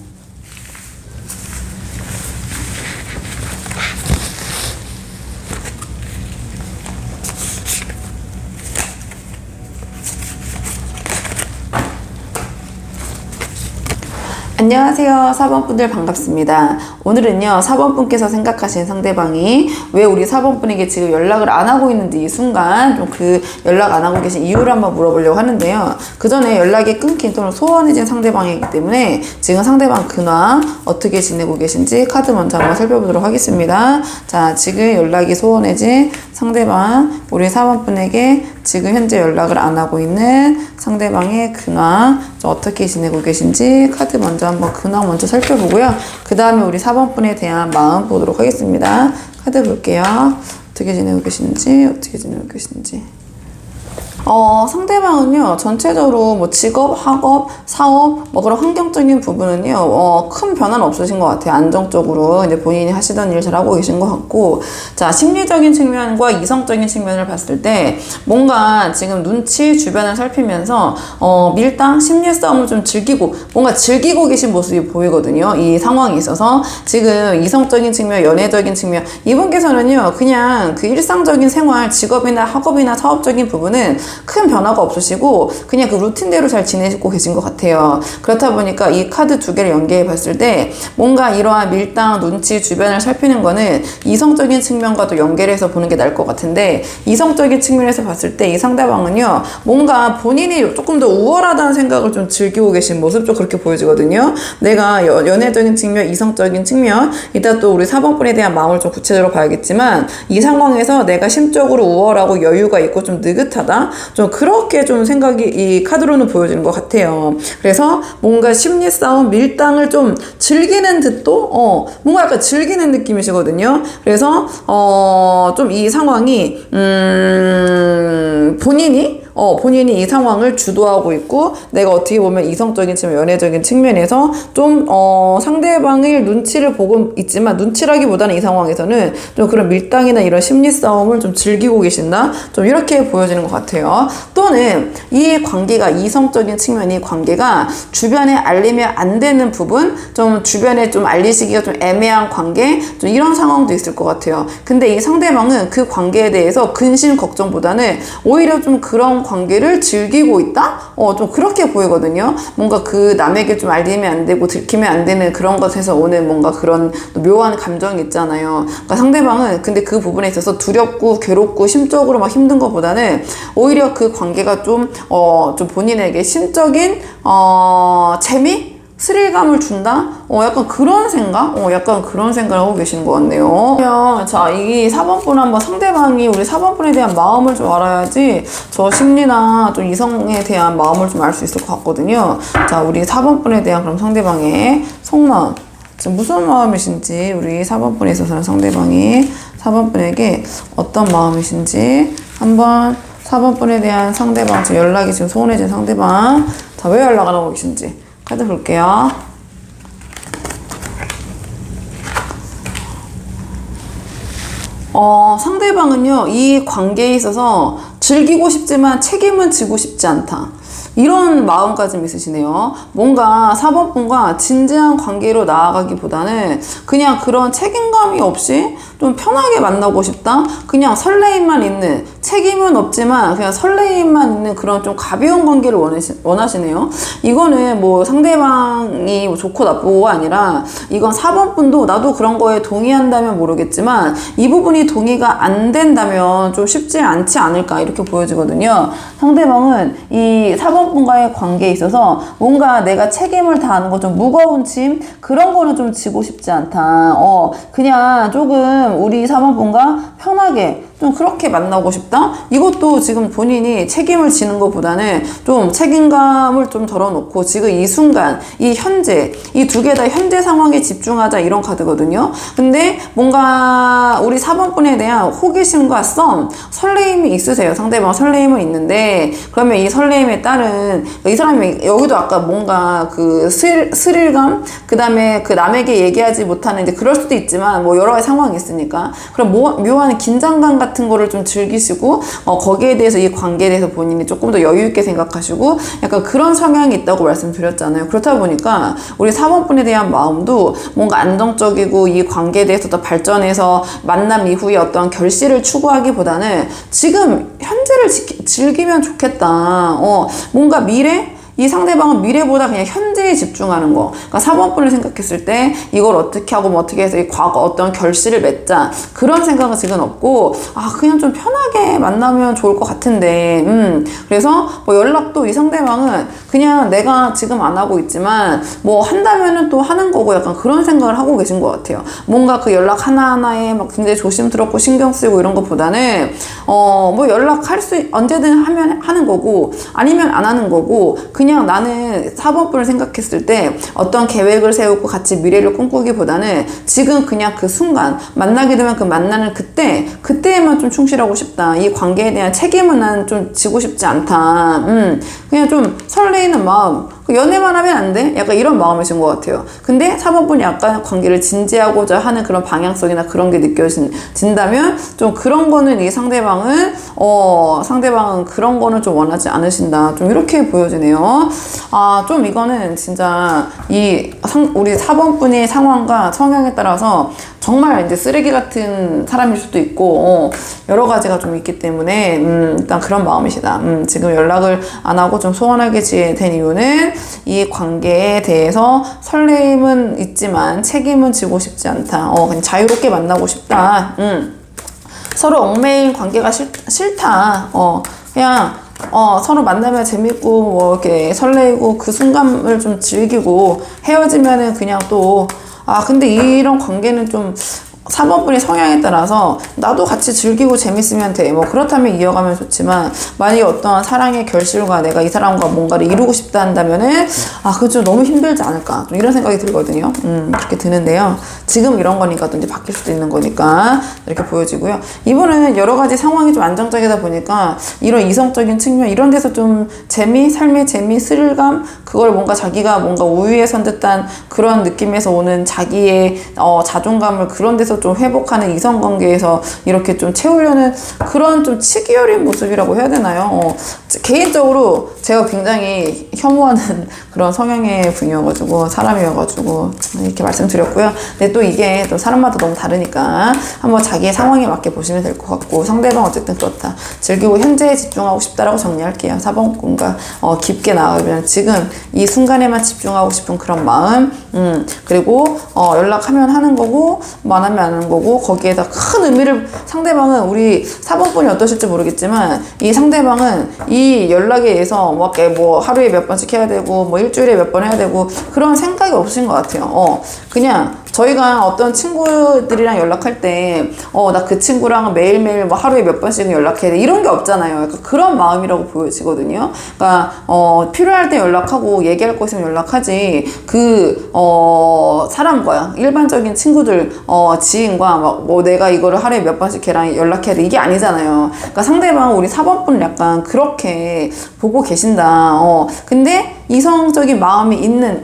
안녕하세요. 4번분들 반갑습니다. 오늘은요, 4번분께서 생각하신 상대방이 왜 우리 4번분에게 지금 연락을 안 하고 있는지 이 순간 좀 그 연락 안 하고 계신 이유를 한번 물어보려고 하는데요. 그 전에 연락이 끊긴 또는 소원해진 상대방이기 때문에 지금 상대방 근황 어떻게 지내고 계신지 카드 먼저 한번 살펴보도록 하겠습니다. 자, 지금 연락이 소원해진 상대방, 우리 4번분에게 지금 현재 연락을 안 하고 있는 상대방의 근황 어떻게 지내고 계신지 카드 먼저 한번 근황 먼저 살펴보고요. 그 다음에 우리 4번분에 대한 마음 보도록 하겠습니다. 카드 볼게요. 어떻게 지내고 계신지. 상대방은요, 전체적으로 뭐 직업, 학업, 사업, 뭐 그런 환경적인 부분은요, 큰 변화는 없으신 것 같아요. 안정적으로 이제 본인이 하시던 일 잘하고 계신 것 같고, 자, 심리적인 측면과 이성적인 측면을 봤을 때, 뭔가 지금 눈치, 주변을 살피면서, 밀당, 심리 싸움을 좀 뭔가 즐기고 계신 모습이 보이거든요. 이 상황에 있어서. 지금 이성적인 측면, 연애적인 측면, 이분께서는요, 그냥 그 일상적인 생활, 직업이나 학업이나 사업적인 부분은 큰 변화가 없으시고 그냥 그 루틴대로 잘 지내고 계신 것 같아요. 그렇다 보니까 이 카드 두 개를 연계해 봤을 때 뭔가 이러한 밀당, 눈치, 주변을 살피는 거는 이성적인 측면과도 연결해서 보는 게 나을 것 같은데, 이성적인 측면에서 봤을 때 이 상대방은요, 뭔가 본인이 조금 더 우월하다는 생각을 좀 즐기고 계신 모습 좀 그렇게 보여지거든요. 내가 연애적인 측면, 이성적인 측면, 이따 또 우리 4번분에 대한 마음을 좀 구체적으로 봐야겠지만, 이 상황에서 내가 심적으로 우월하고 여유가 있고 좀 느긋하다, 좀 그렇게 좀 생각이 이 카드로는 보여지는 것 같아요. 그래서 뭔가 심리 싸움, 밀당을 좀 즐기는 듯도 뭔가 약간 즐기는 느낌이시거든요. 그래서 좀 이 상황이 본인이 이 상황을 주도하고 있고, 내가 어떻게 보면 이성적인 측면, 연애적인 측면에서 좀 상대방의 눈치를 보고 있지만, 눈치라기보다는 이 상황에서는 좀 그런 밀당이나 이런 심리 싸움을 좀 즐기고 계신다, 좀 이렇게 보여지는 것 같아요. 또는 이 관계가, 이성적인 측면이 관계가 주변에 알리면 안 되는 부분, 좀 주변에 좀 알리시기가 좀 애매한 관계, 좀 이런 상황도 있을 것 같아요. 근데 이 상대방은 그 관계에 대해서 근심 걱정보다는 오히려 좀 그런 관계를 즐기고 있다? 좀 그렇게 보이거든요. 뭔가 그 남에게 좀 알리면 안 되고 들키면 안 되는 그런 것에서 오는 뭔가 그런 묘한 감정이 있잖아요. 그러니까 상대방은 근데 그 부분에 있어서 두렵고 괴롭고 심적으로 막 힘든 것보다는 오히려 그 관계가 좀 본인에게 심적인 재미? 스릴감을 준다? 약간 그런 생각을 하고 계시는 것 같네요. 자, 이 4번분 한번 상대방이 우리 4번분에 대한 마음을 좀 알아야지 저 심리나 좀 이성에 대한 마음을 좀 알 수 있을 것 같거든요. 자, 우리 4번분에 대한 그럼 상대방의 속마음. 지금 무슨 마음이신지, 우리 4번분에 있어서는 상대방이 4번분에게 어떤 마음이신지 한번 4번분에 대한 상대방, 지금 연락이 지금 소원해진 상대방, 자, 왜 연락 안 하고 계신지 카드 볼게요. 상대방은요, 이 관계에 있어서 즐기고 싶지만 책임은 지고 싶지 않다, 이런 마음가짐이 있으시네요. 뭔가 4번분과 진지한 관계로 나아가기보다는 그냥 그런 책임감이 없이 좀 편하게 만나고 싶다? 그냥 설레임만 있는, 책임은 없지만 그냥 설레임만 있는 그런 좀 가벼운 관계를 원하시네요. 이거는 뭐 상대방이 뭐 좋고 나쁘고가 아니라, 이건 4번분도 나도 그런 거에 동의한다면 모르겠지만 이 부분이 동의가 안 된다면 좀 쉽지 않지 않을까, 이렇게 보여지거든요. 상대방은 이 4번분과의 관계에 있어서 뭔가 내가 책임을 다하는 거, 좀 무거운 짐, 그런 거는 좀 지고 싶지 않다. 그냥 조금 우리 4번분과 편하게 좀 그렇게 만나고 싶다? 이것도 지금 본인이 책임을 지는 것보다는 좀 책임감을 좀 덜어놓고 지금 이 순간, 이 현재, 이 두 개 다 현재 상황에 집중하자, 이런 카드거든요. 근데 뭔가 우리 4번분에 대한 호기심과 설레임이 있으세요. 상대방 설레임은 있는데, 그러면 이 설레임에 따른 이 사람이 여기도 아까 뭔가 그 스릴감, 그 다음에 그 남에게 얘기하지 못하는, 이제 그럴 수도 있지만 뭐 여러 가지 상황이 있으니까 그럼 묘한 긴장감 같은 거를 좀 즐기시고, 거기에 대해서, 이 관계에 대해서 본인이 조금 더 여유 있게 생각하시고 약간 그런 성향이 있다고 말씀드렸잖아요. 그렇다 보니까 우리 4번분에 대한 마음도 뭔가 안정적이고 이 관계에 대해서 더 발전해서 만남 이후에 어떤 결실을 추구하기보다는 지금 현재를 즐기면 좋겠다. 뭔가 미래? 이 상대방은 미래보다 그냥 현재에 집중하는 거. 그러니까 4번분을 생각했을 때 이걸 어떻게 하고 뭐 어떻게 해서 이 과거 어떤 결실을 맺자 그런 생각은 지금 없고 그냥 좀 편하게 만나면 좋을 것 같은데 그래서 뭐 연락도 이 상대방은 그냥 내가 지금 안 하고 있지만 뭐 한다면은 또 하는 거고 약간 그런 생각을 하고 계신 것 같아요. 뭔가 그 연락 하나하나에 막 굉장히 조심스럽고 신경 쓰이고 이런 것보다는 뭐 연락할 수 언제든 하면 하는 거고 아니면 안 하는 거고 그냥 나는 4번분을 생각했을 때 어떤 계획을 세우고 같이 미래를 꿈꾸기보다는 지금 그냥 그 순간 만나게 되면 그 만나는 그때에만 좀 충실하고 싶다. 이 관계에 대한 책임은 난 좀 지고 싶지 않다. 그냥 좀 설레이는 마음. 연애만 하면 안 돼? 약간 이런 마음이신 것 같아요. 근데 4번분이 약간 관계를 진지하고자 하는 그런 방향성이나 그런 게 느껴진다면 좀 그런 거는 이 상대방은 그런 거는 좀 원하지 않으신다. 좀 이렇게 보여지네요. 좀 이거는 진짜 우리 4번분의 상황과 성향에 따라서 정말 이제 쓰레기 같은 사람일 수도 있고 여러 가지가 좀 있기 때문에 일단 그런 마음이시다. 지금 연락을 안 하고 좀 소원하게 된 이유는 이 관계에 대해서 설레임은 있지만 책임은 지고 싶지 않다. 그냥 자유롭게 만나고 싶다. 서로 얽매인 관계가 싫다. 그냥 서로 만나면 재밌고 뭐 이렇게 설레이고 그 순간을 좀 즐기고 헤어지면은 그냥 또 근데 이런 관계는 좀 4번분의 성향에 따라서 나도 같이 즐기고 재밌으면 돼. 뭐 그렇다면 이어가면 좋지만 만약에 어떠한 사랑의 결실과 내가 이 사람과 뭔가를 이루고 싶다 한다면은 그거 좀 너무 힘들지 않을까 좀 이런 생각이 들거든요. 그렇게 드는데요. 지금 이런 거니까 또 이제 바뀔 수도 있는 거니까 이렇게 보여지고요. 이분은 여러 가지 상황이 좀 안정적이다 보니까 이런 이성적인 측면 이런 데서 좀 삶의 재미, 스릴감 그걸 뭔가 자기가 뭔가 우위에 선 듯한 그런 느낌에서 오는 자기의 자존감을 그런 데서 좀 회복하는 이성관계에서 이렇게 좀 채우려는 그런 좀 치기 어린 모습이라고 해야 되나요? 개인적으로 제가 굉장히 혐오하는 그런 성향의 분이어가지고 사람이어가지고 이렇게 말씀드렸고요. 근데 또 이게 또 사람마다 너무 다르니까 한번 자기의 상황에 맞게 보시면 될 것 같고 상대방 어쨌든 그렇다. 즐기고 현재에 집중하고 싶다라고 정리할게요. 4번분과 깊게 나가면 지금 이 순간에만 집중하고 싶은 그런 마음 그리고 연락하면 하는 거고 뭐 안 하면 안 하는 거고 거기에다 큰 의미를 상대방은 우리 4번분이 어떠실지 모르겠지만 이 상대방은 이 연락에 의해서 뭐 하루에 몇 번씩 해야 되고 뭐 일주일에 몇 번 해야 되고 그런 생각이 없으신 것 같아요. 그냥 저희가 어떤 친구들이랑 연락할 때 나 그 친구랑 매일매일 뭐 하루에 몇 번씩은 연락해야 돼 이런 게 없잖아요. 약간 그런 마음이라고 보여지거든요. 그러니까 필요할 때 연락하고 얘기할 거 있으면 연락하지 사람과야 일반적인 친구들 지인과 뭐 내가 이거를 하루에 몇 번씩 걔랑 연락해야 돼 이게 아니잖아요. 그러니까 상대방 우리 4번분은 약간 그렇게 보고 계신다. 근데 이성적인 마음이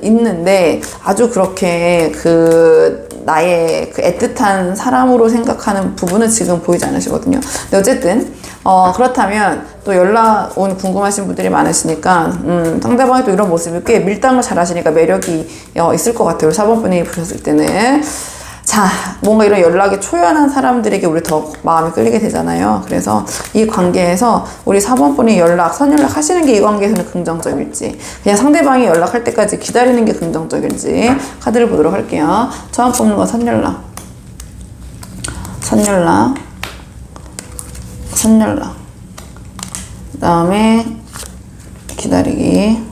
있는데 아주 그렇게 나의 애틋한 사람으로 생각하는 부분은 지금 보이지 않으시거든요. 근데 어쨌든 그렇다면 또 연락 온 궁금하신 분들이 많으시니까 상대방이 또 이런 모습이 꽤 밀당을 잘 하시니까 매력이 있을 것 같아요. 4번분이 보셨을 때는. 자, 뭔가 이런 연락이 초연한 사람들에게 우리 더 마음이 끌리게 되잖아요. 그래서 이 관계에서 우리 4번분이 선연락 하시는 게 이 관계에서는 긍정적일지, 그냥 상대방이 연락할 때까지 기다리는 게 긍정적일지 카드를 보도록 할게요. 처음 뽑는 건 선연락. 그 다음에 기다리기.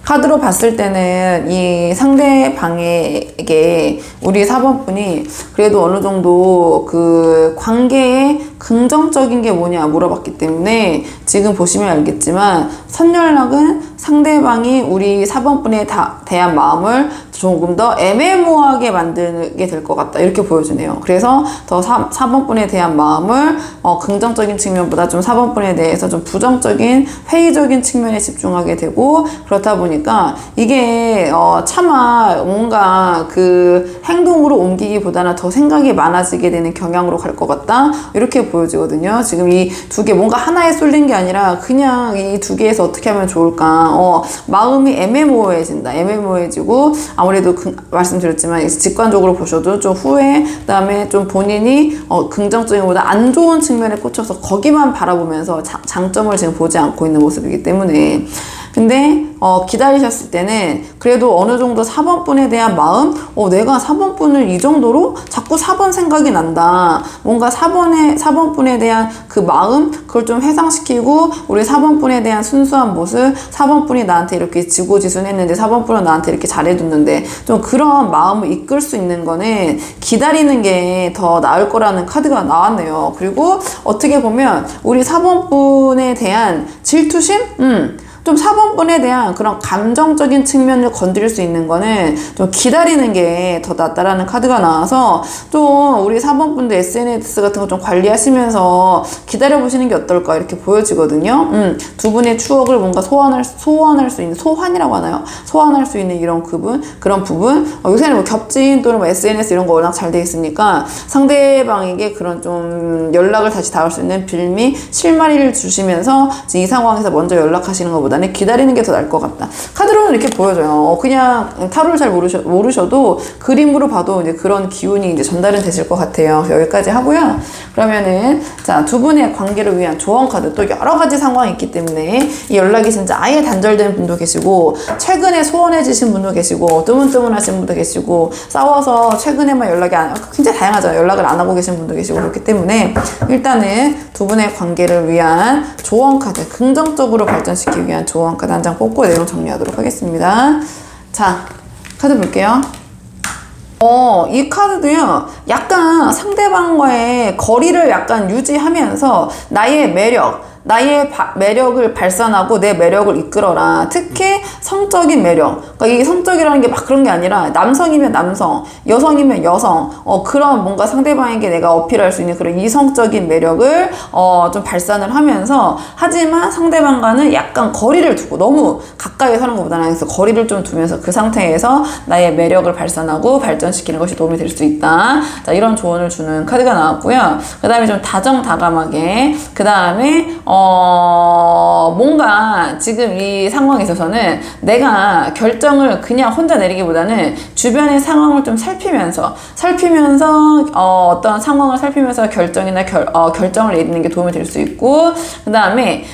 카드로 봤을 때는 이 상대방에게 우리 4번분이 그래도 어느 정도 그 관계에 긍정적인 게 뭐냐 물어봤기 때문에 지금 보시면 알겠지만 선연락은 상대방이 우리 4번분에 대한 마음을 조금 더 애매모호하게 만들게 될 것 같다 이렇게 보여주네요. 그래서 더 4번분에 대한 마음을 긍정적인 측면보다 좀 4번분에 대해서 좀 부정적인 회의적인 측면에 집중하게 되고 그렇다 보니까 이게 차마 뭔가 그 행동으로 옮기기보다는 더 생각이 많아지게 되는 경향으로 갈 것 같다 이렇게 이렇게 보여지거든요. 지금 이 두 개 뭔가 하나에 쏠린 게 아니라 그냥 이 두 개에서 어떻게 하면 좋을까. 마음이 애매모호해진다. 애매모호해지고 아무래도 말씀드렸지만 직관적으로 보셔도 좀 후회, 그다음에 좀 본인이 긍정적인 것보다 안 좋은 측면에 꽂혀서 거기만 바라보면서 장점을 지금 보지 않고 있는 모습이기 때문에. 근데 기다리셨을 때는 그래도 어느 정도 4번분에 대한 마음, 내가 4번분을 이 정도로 자꾸 4번 생각이 난다. 뭔가 4번분에 대한 그 마음, 그걸 좀 해상시키고 우리 4번분에 대한 순수한 모습, 4번분이 나한테 이렇게 지고지순했는데 4번분은 나한테 이렇게 잘해줬는데 좀 그런 마음을 이끌 수 있는 거는 기다리는 게 더 나을 거라는 카드가 나왔네요. 그리고 어떻게 보면 우리 4번분에 대한 질투심? 좀 4번분에 대한 그런 감정적인 측면을 건드릴 수 있는 거는 좀 기다리는 게 더 낫다라는 카드가 나와서 좀 우리 4번분들 SNS 같은 거 좀 관리하시면서 기다려보시는 게 어떨까 이렇게 보여지거든요. 두 분의 추억을 뭔가 소환할 수 있는, 소환이라고 하나요? 소환할 수 있는 이런 그런 부분. 요새는 뭐 겹친 또는 뭐 SNS 이런 거 워낙 잘 돼 있으니까 상대방에게 그런 좀 연락을 다시 닿을 수 있는 빌미, 실마리를 주시면서 이 상황에서 먼저 연락하시는 것보다 기다리는 게 더 나을 것 같다. 카드로는 이렇게 보여져요. 그냥 타로를 잘 모르셔도 그림으로 봐도 이제 그런 기운이 이제 전달은 되실 것 같아요. 여기까지 하고요. 그러면은 자, 두 분의 관계를 위한 조언 카드, 또 여러 가지 상황이 있기 때문에 이 연락이 진짜 아예 단절된 분도 계시고 최근에 소원해지신 분도 계시고 뜨문뜨문하신 분도 계시고 싸워서 최근에만 굉장히 다양하잖아요. 연락을 안 하고 계신 분도 계시고 그렇기 때문에 일단은 두 분의 관계를 위한 조언 카드, 긍정적으로 발전시키기 위한 조언 카드 한 장 뽑고 내용 정리하도록 하겠습니다. 자, 카드 볼게요. 이 카드도요, 약간 상대방과의 거리를 약간 유지하면서 나의 매력을 발산하고 내 매력을 이끌어라. 특히 성적인 매력. 그러니까 이 성적이라는 게 막 그런 게 아니라 남성이면 남성, 여성이면 여성, 그런 뭔가 상대방에게 내가 어필할 수 있는 그런 이성적인 매력을 좀 발산을 하면서, 하지만 상대방과는 약간 거리를 두고 너무 가까이 사는 것보다는 그래서 거리를 좀 두면서 그 상태에서 나의 매력을 발산하고 발전시키는 것이 도움이 될 수 있다. 자, 이런 조언을 주는 카드가 나왔고요. 그 다음에 좀 다정다감하게, 그 다음에 뭔가 지금 이 상황에 있어서는 내가 결정을 그냥 혼자 내리기보다는 주변의 상황을 좀 살피면서 어떤 상황을 살피면서 결정을 내리는 게 도움이 될 수 있고, 그 다음에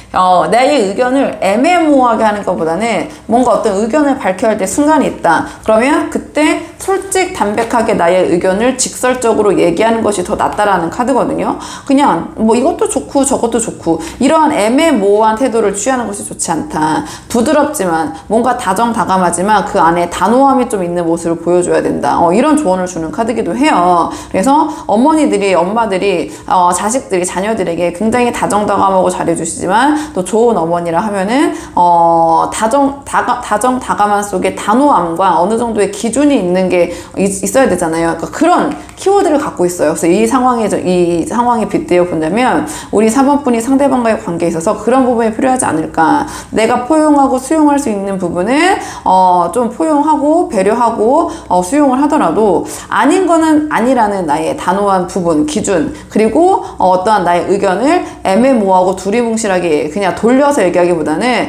나의 의견을 애매모호하게 하는 것보다는 뭔가 어떤 의견을 밝혀야 할 때 순간이 있다. 그러면 그때 담백하게 나의 의견을 직설적으로 얘기하는 것이 더 낫다라는 카드거든요. 그냥 뭐 이것도 좋고 저것도 좋고 이러한 애매모호한 태도를 취하는 것이 좋지 않다. 부드럽지만 뭔가 다정다감하지만 그 안에 단호함이 좀 있는 모습을 보여줘야 된다. 이런 조언을 주는 카드기도 해요. 그래서 엄마들이 자식들이 자녀들에게 굉장히 다정다감하고 잘해주시지만 또 좋은 어머니라 하면은 다정다감한 속에 단호함과 어느 정도의 기준이 있는 게 있어야 되잖아요. 그러니까 그런 키워드를 갖고 있어요. 그래서 이 상황에 빗대어 본다면 우리 4번분이 상대방과의 관계에 있어서 그런 부분이 필요하지 않을까. 내가 포용하고 수용할 수 있는 부분을 좀 포용하고 배려하고 수용을 하더라도 아닌 거는 아니라는 나의 단호한 부분, 기준, 그리고 어떠한 나의 의견을 애매모호하고 두리뭉실하게 그냥 돌려서 얘기하기보다는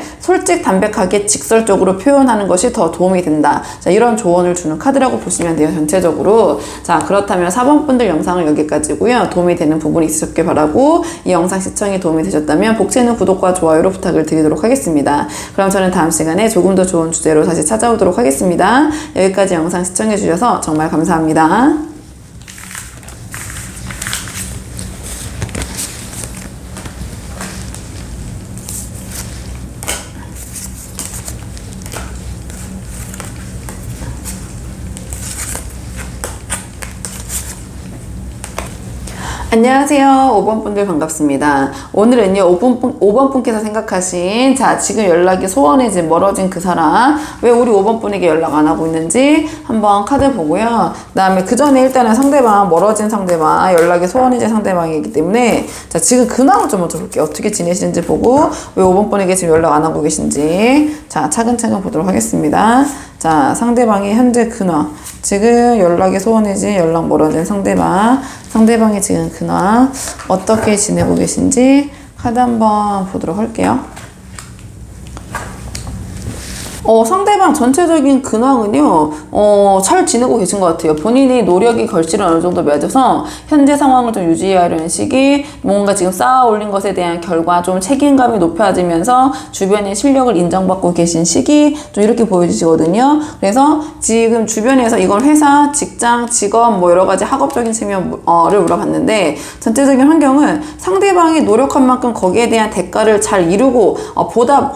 담백하게 직설적으로 표현하는 것이 더 도움이 된다. 자, 이런 조언을 주는 카드라고 보시면 돼요, 전체적으로. 자, 그렇다면 4번분들 영상을 여기까지고요. 도움이 되는 부분이 있으셨길 바라고, 이 영상 시청이 도움이 되셨다면 복채는 구독과 좋아요로 부탁을 드리도록 하겠습니다. 그럼 저는 다음 시간에 조금 더 좋은 주제로 다시 찾아오도록 하겠습니다. 여기까지 영상 시청해주셔서 정말 감사합니다. 안녕하세요. 5번 분들 반갑습니다. 오늘은요, 5번 분께서 생각하신, 자, 지금 연락이 소원해진, 멀어진 그 사람, 왜 우리 5번 분에게 연락 안 하고 있는지 한번 카드 보고요. 그 다음에 그 전에 일단은 멀어진 상대방, 연락이 소원해진 상대방이기 때문에, 자, 지금 근황을 좀 먼저 볼게요. 어떻게 지내시는지 보고, 왜 5번 분에게 지금 연락 안 하고 계신지, 자, 차근차근 보도록 하겠습니다. 자, 상대방의 현재 근황. 지금 연락이 소원해진, 연락 멀어진 상대방이 지금 근황 어떻게 지내고 계신지 카드 한번 보도록 할게요. 상대방 전체적인 근황은요, 잘 지내고 계신 것 같아요. 본인이 노력이 결실을 어느 정도 맺어서 현재 상황을 좀 유지하려는 시기, 뭔가 지금 쌓아 올린 것에 대한 결과 좀 책임감이 높아지면서 주변의 실력을 인정받고 계신 시기, 좀 이렇게 보여주시거든요. 그래서 지금 주변에서 이건 회사, 직장, 직업, 뭐 여러 가지 학업적인 측면을 물어봤는데, 전체적인 환경은 상대방이 노력한 만큼 거기에 대한 대가를 잘 이루고,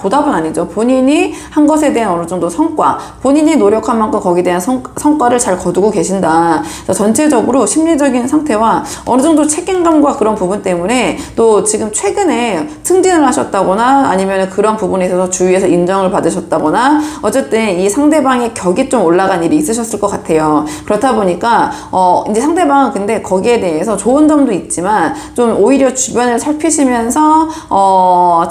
보답은 아니죠. 본인이 한 것에 대한 어느 정도 성과, 본인이 노력한 만큼 거기에 대한 성과를 잘 거두고 계신다. 전체적으로 심리적인 상태와 어느 정도 책임감과 그런 부분 때문에 또 지금 최근에 승진을 하셨다거나 아니면 그런 부분에 있어서 주위에서 인정을 받으셨다거나 어쨌든 이 상대방의 격이 좀 올라간 일이 있으셨을 것 같아요. 그렇다 보니까 이제 상대방은 근데 거기에 대해서 좋은 점도 있지만 좀 오히려 주변을 살피시면서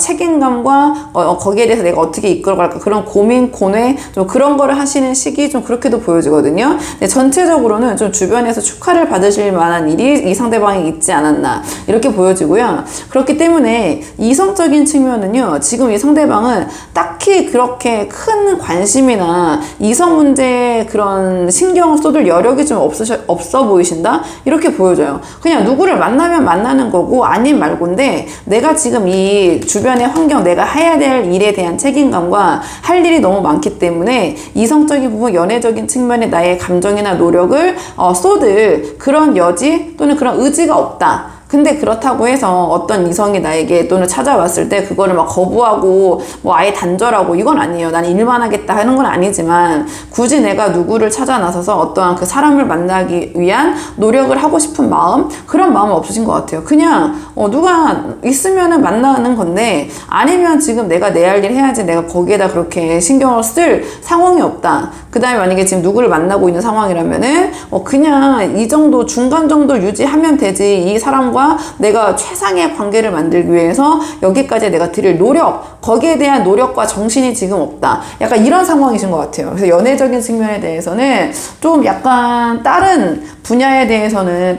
책임감과 거기에 대해서 내가 어떻게 이끌어갈까 그런 고민, 고뇌, 좀 그런 거를 하시는 시기 좀 그렇게도 보여지거든요. 근데 전체적으로는 좀 주변에서 축하를 받으실 만한 일이 이 상대방이 있지 않았나 이렇게 보여지고요. 그렇기 때문에 이성적인 측면은요, 지금 이 상대방은 딱히 그렇게 큰 관심이나 이성 문제에 그런 신경을 쏟을 여력이 좀 없어 보이신다? 이렇게 보여져요. 그냥 누구를 만나면 만나는 거고 아님 말고인데 내가 지금 이 주변의 환경, 내가 해야 될 일에 대한 책임감과 할 일이 너무 많기 때문에 이성적인 부분, 연애적인 측면에 나의 감정이나 노력을 쏟을 그런 여지 또는 그런 의지가 없다. 근데 그렇다고 해서 어떤 이성이 나에게 또는 찾아왔을 때 그거를 막 거부하고 뭐 아예 단절하고 이건 아니에요. 난 일만 하겠다 하는 건 아니지만 굳이 내가 누구를 찾아 나서서 어떠한 그 사람을 만나기 위한 노력을 하고 싶은 마음, 그런 마음은 없으신 것 같아요. 그냥 누가 있으면은 만나는 건데 아니면 지금 내가 내 할 일 해야지 내가 거기에다 그렇게 신경을 쓸 상황이 없다. 그 다음에 만약에 지금 누구를 만나고 있는 상황이라면은 그냥 이 정도 중간 정도 유지하면 되지. 이 사람과 내가 최상의 관계를 만들기 위해서 여기까지 내가 드릴 노력, 거기에 대한 노력과 정신이 지금 없다. 약간 이런 상황이신 것 같아요. 그래서 연애적인 측면에 대해서는 좀 약간 다른 분야에 대해서는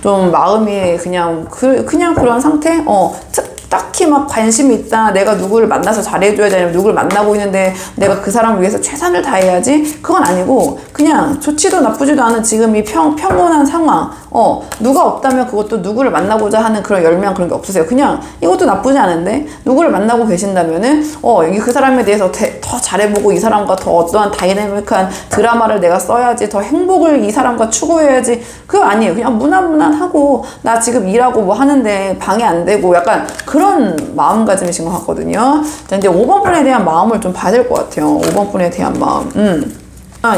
좀 마음이 그냥 그런 상태? 딱히 막 관심이 있다. 내가 누구를 만나서 잘해줘야지. 아니면 누구를 만나고 있는데 내가 그 사람을 위해서 최선을 다해야지. 그건 아니고 그냥 좋지도 나쁘지도 않은 지금 이 평온한 상황. 누가 없다면 그것도 누구를 만나고자 하는 그런 열망 그런 게 없으세요. 그냥 이것도 나쁘지 않은데 누구를 만나고 계신다면은 그 사람에 대해서 더 잘해보고 이 사람과 더 어떠한 다이내믹한 드라마를 내가 써야지. 더 행복을 이 사람과 추구해야지. 그거 아니에요. 그냥 무난무난하고 나 지금 일하고 뭐 하는데 방해 안 되고 약간 그런 마음가짐이신 것 같거든요. 자, 이제 5번 분에 대한 마음을 좀 봐야 될 것 같아요. 5번 분에 대한 마음.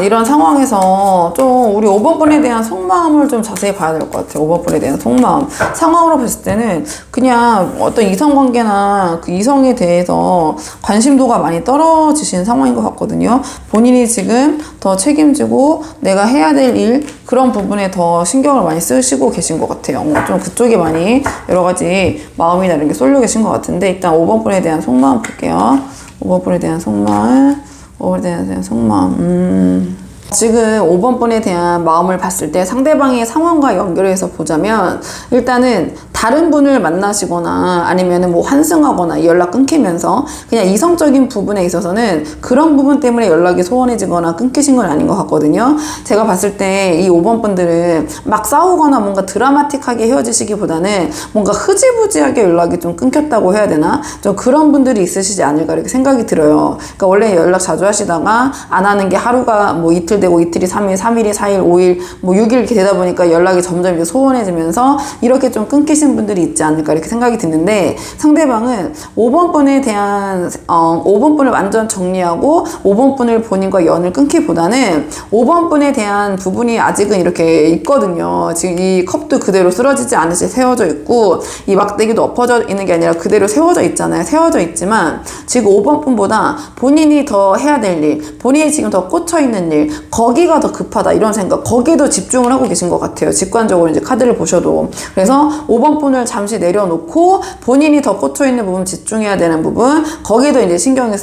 이런 상황에서 좀 우리 5번 분에 대한 속마음을 좀 자세히 봐야 될 것 같아요. 5번 분에 대한 속마음. 상황으로 봤을 때는 그냥 어떤 이성관계나 그 이성에 대해서 관심도가 많이 떨어지신 상황인 것 같거든요. 본인이 지금 더 책임지고 내가 해야 될 일, 그런 부분에 더 신경을 많이 쓰시고 계신 것 같아요. 좀 그쪽에 많이 여러 가지 마음이나 이런 게 쏠려 계신 것 같은데 일단 5번 분에 대한 속마음 볼게요. 5번 분에 대한 속마음. 5번에 대한 속마음. 지금 5번 분에 대한 마음을 봤을 때 상대방의 상황과 연결해서 보자면 일단은 다른 분을 만나시거나 아니면은 뭐 환승하거나 연락 끊기면서 그냥 이성적인 부분에 있어서는 그런 부분 때문에 연락이 소원해지거나 끊기신 건 아닌 것 같거든요. 제가 봤을 때 이 5번 분들은 막 싸우거나 뭔가 드라마틱하게 헤어지시기보다는 뭔가 흐지부지하게 연락이 좀 끊겼다고 해야 되나? 좀 그런 분들이 있으시지 않을까 이렇게 생각이 들어요. 그러니까 원래 연락 자주 하시다가 안 하는 게 하루가 뭐 이틀 되고 이틀이 3일, 3일이 4일, 5일, 뭐 6일 이렇게 되다 보니까 연락이 점점 이제 소원해지면서 이렇게 좀 끊기신 분들이 있지 않을까 이렇게 생각이 드는데 상대방은 5번 분에 대한 5번 분을 완전 정리하고 5번 분을 본인과 연을 끊기보다는 5번 분에 대한 부분이 아직은 이렇게 있거든요. 지금 이 컵도 그대로 쓰러지지 않으시 세워져 있고 이 막대기도 엎어져 있는 게 아니라 그대로 세워져 있잖아요. 세워져 있지만 지금 5번 분보다 본인이 더 해야 될 일, 본인이 지금 더 꽂혀 있는 일, 거기가 더 급하다 이런 생각, 거기에 더 집중을 하고 계신 것 같아요. 직관적으로 이제 카드를 보셔도. 그래서 5번 5번 분을 잠시 내려놓고 본인이 더 꽂혀있는 부분, 집중해야 되는 부분, 거기도 이제 신경을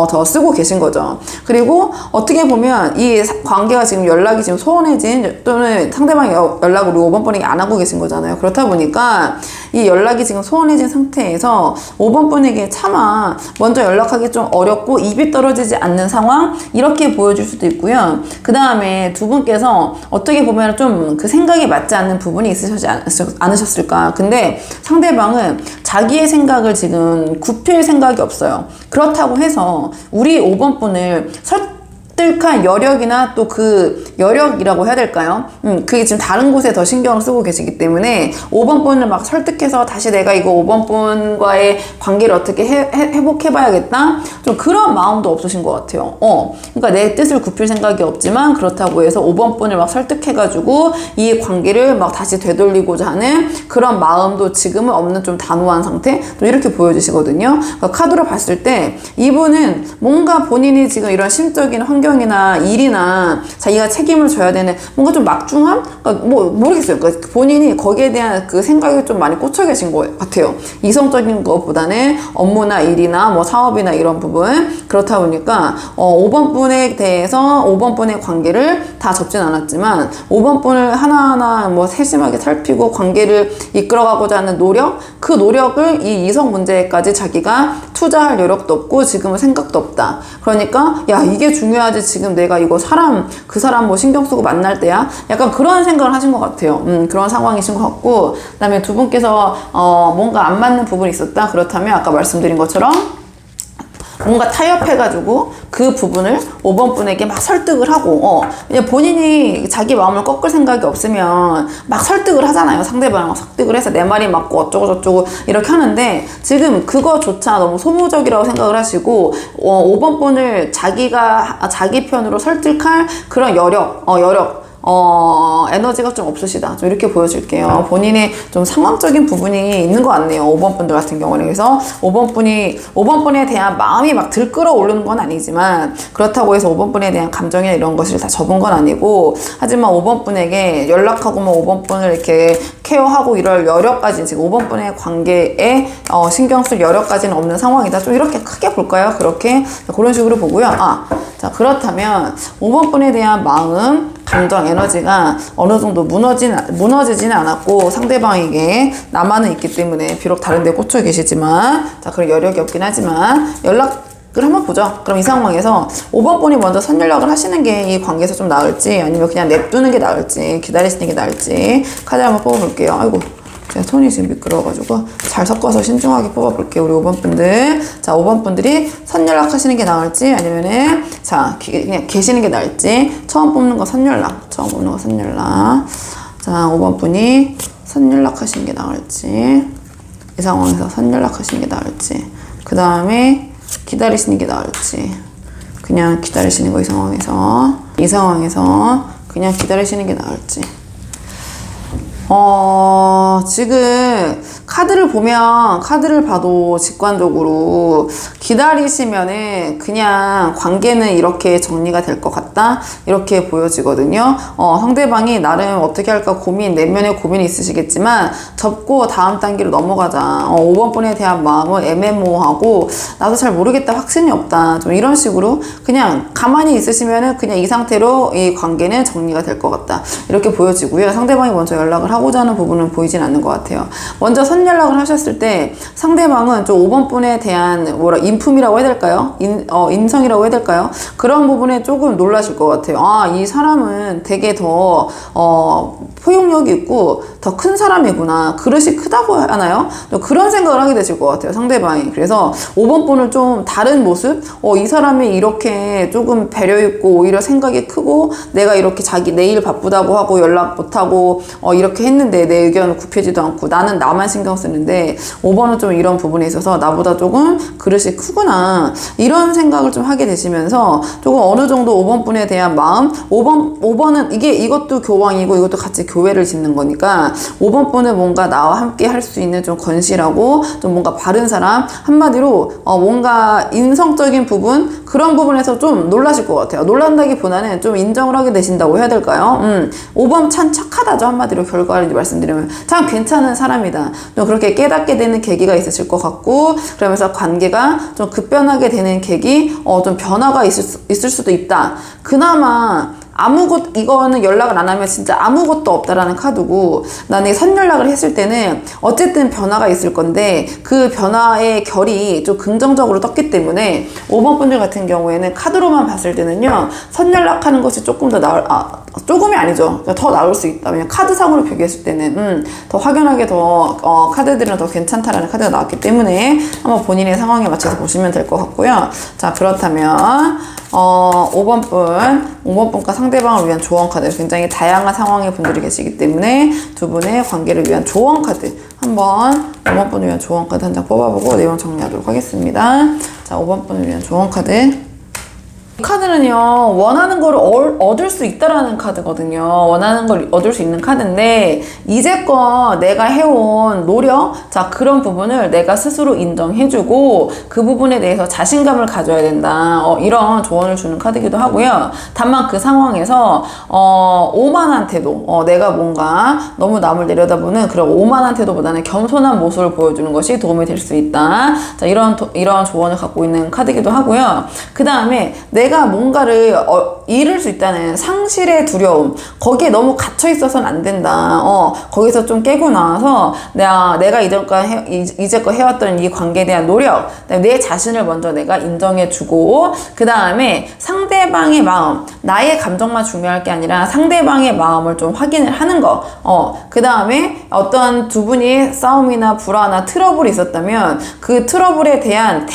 더 쓰고 계신 거죠. 그리고 어떻게 보면 이 관계가 지금 연락이 지금 소원해진, 또는 상대방이 연락을 5번 분에게 안 하고 계신 거잖아요. 그렇다 보니까 이 연락이 지금 소원해진 상태에서 5번 분에게 차마 먼저 연락하기 좀 어렵고 입이 떨어지지 않는 상황, 이렇게 보여줄 수도 있고요. 그 다음에 두 분께서 어떻게 보면 좀 그 생각이 맞지 않는 부분이 있으시지 않으셨을까. 근데 상대방은 자기의 생각을 지금 굽힐 생각이 없어요. 그렇다고 해서 우리 5번 분을 설득한 여력이나 또 그 여력이라고 해야 될까요? 그게 지금 다른 곳에 더 신경을 쓰고 계시기 때문에 5번 분을 막 설득해서 다시 내가 이거 5번 분과의 관계를 어떻게 회복해봐야겠다? 좀 그런 마음도 없으신 것 같아요. 그러니까 내 뜻을 굽힐 생각이 없지만 그렇다고 해서 5번 분을 막 설득해가지고 이 관계를 막 다시 되돌리고자 하는 그런 마음도 지금은 없는 좀 단호한 상태? 또 이렇게 보여주시거든요. 그러니까 카드로 봤을 때 이분은 뭔가 본인이 지금 이런 심적인 환경이나 일이나 자기가 책임을 져야 되는 뭔가 좀 막중함? 그러니까 뭐 모르겠어요. 그러니까 본인이 거기에 대한 그 생각이 좀 많이 꽂혀 계신 것 같아요. 이성적인 것보다는 업무나 일이나 뭐 사업이나 이런 부분. 그렇다 보니까 5번 분에 대해서 5번 분의 관계를 다 접진 않았지만 5번 분을 하나하나 뭐 세심하게 살피고 관계를 이끌어가고자 하는 노력, 그 노력을 이 이성 문제까지 자기가 투자할 여력도 없고 지금은 생각도 없다. 그러니까 야, 이게 중요하지. 지금 내가 이거 그 사람 뭐 신경 쓰고 만날 때야? 약간 그런 생각을 하신 것 같아요. 그런 상황이신 것 같고, 그 다음에 두 분께서 뭔가 안 맞는 부분이 있었다. 그렇다면 아까 말씀드린 것처럼 뭔가 타협해가지고 그 부분을 5번 분에게 막 설득을 하고, 그냥 본인이 자기 마음을 꺾을 생각이 없으면 막 설득을 하잖아요. 상대방을 막 설득을 해서 내 말이 맞고 어쩌고저쩌고 이렇게 하는데, 지금 그거조차 너무 소모적이라고 생각을 하시고 5번 분을 자기 편으로 설득할 그런 여력 에너지가 좀 없으시다. 좀 이렇게 보여줄게요. 본인의 좀 상황적인 부분이 있는 것 같네요. 5번 분들 같은 경우는. 그래서 5번 분에 대한 마음이 막 들끓어 오르는 건 아니지만, 그렇다고 해서 5번 분에 대한 감정이나 이런 것을 다 접은 건 아니고, 하지만 5번 분에게 연락하고 뭐 5번 분을 이렇게 케어하고 이럴 여력까지, 지금 5번 분의 관계에 신경 쓸 여력까지는 없는 상황이다. 좀 이렇게 크게 볼까요? 그렇게 그런 식으로 보고요. 자, 그렇다면 5번 분에 대한 마음, 감정, 에너지가 어느 정도 무너지지는 않았고 상대방에게 남아는 있기 때문에, 비록 다른 데 꽂혀 계시지만, 자, 그런 여력이 없긴 하지만 연락을 한번 보죠. 그럼 이 상황에서 5번 분이 먼저 선연락을 하시는 게 이 관계에서 좀 나을지, 아니면 그냥 냅두는 게 나을지, 기다리시는 게 나을지 카드 한번 뽑아볼게요. 아이고, 제가 손이 지금 미끄러워가지고 잘 섞어서 신중하게 뽑아볼게요. 우리 5번 분들. 자, 5번 분들이 선연락 하시는 게 나을지, 아니면은 자, 그냥 계시는 게 나을지. 처음 뽑는 거 선연락. 자, 5번 분이 선연락 하시는 게 나을지, 이 상황에서 선연락 하시는 게 나을지, 그 다음에 기다리시는 게 나을지, 그냥 기다리시는 거, 이 상황에서 그냥 기다리시는 게 나을지. 지금 카드를 봐도 직관적으로 기다리시면은 그냥 관계는 이렇게 정리가 될 것 같다, 이렇게 보여지거든요. 상대방이 나름 어떻게 할까 내면의 고민이 있으시겠지만 접고 다음 단계로 넘어가자. 5번 분에 대한 마음은 애매모호하고 나도 잘 모르겠다, 확신이 없다, 좀 이런 식으로 그냥 가만히 있으시면은 그냥 이 상태로 이 관계는 정리가 될 것 같다, 이렇게 보여지고요. 상대방이 먼저 연락을 하고자 하는 부분은 보이진 않는 것 같아요. 먼저 선연락을 하셨을 때 상대방은 좀 5번 분에 대한 인품이라고 해야 될까요? 인성이라고 해야 될까요? 그런 부분에 조금 놀라실 것 같아요. 이 사람은 되게 더 포용력이 있고 더 큰 사람이구나, 그릇이 크다고 하나요? 그런 생각을 하게 되실 것 같아요, 상대방이. 그래서 5번 분을 좀 다른 모습, 이 사람이 이렇게 조금 배려 있고 오히려 생각이 크고, 내가 이렇게 내 일 바쁘다고 하고 연락 못하고 이렇게 했는데 내 의견은 굽히지도 않고 나는 나만 신경 쓰는데 5번은 좀 이런 부분에 있어서 나보다 조금 그릇이 크구나, 이런 생각을 좀 하게 되시면서 조금 어느 정도 5번 분에 대한 마음, 5번은 이것도 교황이고 이것도 같이 교회를 짓는 거니까 5번 분은 뭔가 나와 함께 할 수 있는 좀 건실하고 좀 뭔가 바른 사람, 한마디로 뭔가 인성적인 부분, 그런 부분에서 좀 놀라실 것 같아요. 놀란다기보다는 좀 인정을 하게 되신다고 해야 될까요? 5번 참 착하다죠, 한마디로 결과를 말씀드리면 참 괜찮은 사람이다. 좀 그렇게 깨닫게 되는 계기가 있으실 것 같고, 그러면서 관계가 좀 급변하게 되는 계기, 좀 변화가 있을 수도 있다. 그나마 이거는 연락을 안 하면 진짜 아무것도 없다라는 카드고, 나는 선연락을 했을 때는 어쨌든 변화가 있을 건데 그 변화의 결이 좀 긍정적으로 떴기 때문에 5번 분들 같은 경우에는 카드로만 봤을 때는요, 선연락하는 것이 조금 더 조금이 아니죠. 더 나올 수 있다. 왜냐면 카드상으로 비교했을 때는 더 확연하게 카드들은 더 괜찮다라는 카드가 나왔기 때문에 한번 본인의 상황에 맞춰서 보시면 될 것 같고요. 자, 그렇다면 5번 분과 상대방을 위한 조언 카드, 굉장히 다양한 상황의 분들이 계시기 때문에 두 분의 관계를 위한 조언 카드 한번 5번 분을 위한 조언 카드 한 장 뽑아보고 내용 정리하도록 하겠습니다. 자, 5번 분을 위한 조언 카드. 이 카드는요, 원하는 걸 얻을 수 있다라는 카드거든요. 원하는 걸 얻을 수 있는 카드인데, 이제껏 내가 해온 노력, 자, 그런 부분을 내가 스스로 인정해주고 그 부분에 대해서 자신감을 가져야 된다. 이런 조언을 주는 카드이기도 하고요. 다만 그 상황에서 오만한 태도, 내가 뭔가 너무 남을 내려다보는 그런 오만한 태도보다는 겸손한 모습을 보여주는 것이 도움이 될 수 있다. 자, 이런 조언을 갖고 있는 카드이기도 하고요. 그 다음에 내가 뭔가를 잃을 수 있다는 상실의 두려움, 거기에 너무 갇혀 있어서는 안 된다. 거기서 좀 깨고 나와서 내가 이제껏 해왔던 이 관계에 대한 노력, 내 자신을 먼저 내가 인정해주고, 그 다음에 상대방의 마음, 나의 감정만 중요할 게 아니라 상대방의 마음을 좀 확인을 하는 거. 그 다음에 어떤 두 분이 싸움이나 불화나 트러블이 있었다면 그 트러블에 대한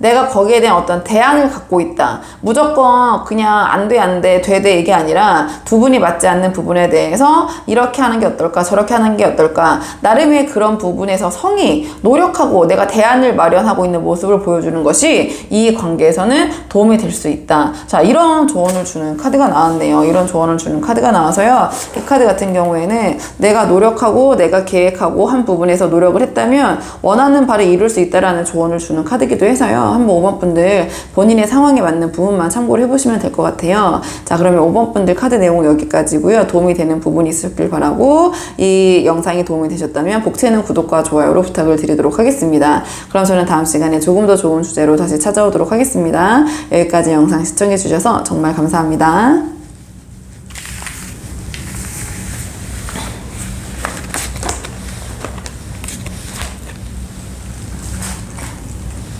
내가 거기에 대한 어떤 대안을 갖고 있다. 무조건 그냥 안 돼, 돼 이게 아니라 두 분이 맞지 않는 부분에 대해서 이렇게 하는 게 어떨까, 저렇게 하는 게 어떨까. 나름의 그런 부분에서 성의, 노력하고 내가 대안을 마련하고 있는 모습을 보여주는 것이 이 관계에서는 도움이 될 수 있다. 자, 이런 조언을 주는 카드가 나왔네요. 이런 조언을 주는 카드가 나와서요. 이 카드 같은 경우에는 내가 노력하고 내가 계획하고 한 부분에서 노력을 했다면 원하는 바를 이룰 수 있다라는 조언을 주는 카드이기도 해서요. 한번 5번 분들 본인의 상황에 맞는 부분만 참고를 해보시면 될 것 같아요. 자, 그러면 5번 분들 카드 내용은 여기까지고요. 도움이 되는 부분이 있었길 바라고, 이 영상이 도움이 되셨다면 복채는 구독과 좋아요로 부탁을 드리도록 하겠습니다. 그럼 저는 다음 시간에 조금 더 좋은 주제로 다시 찾아오도록 하겠습니다. 여기까지 영상 시청해 주셔서 정말 감사합니다.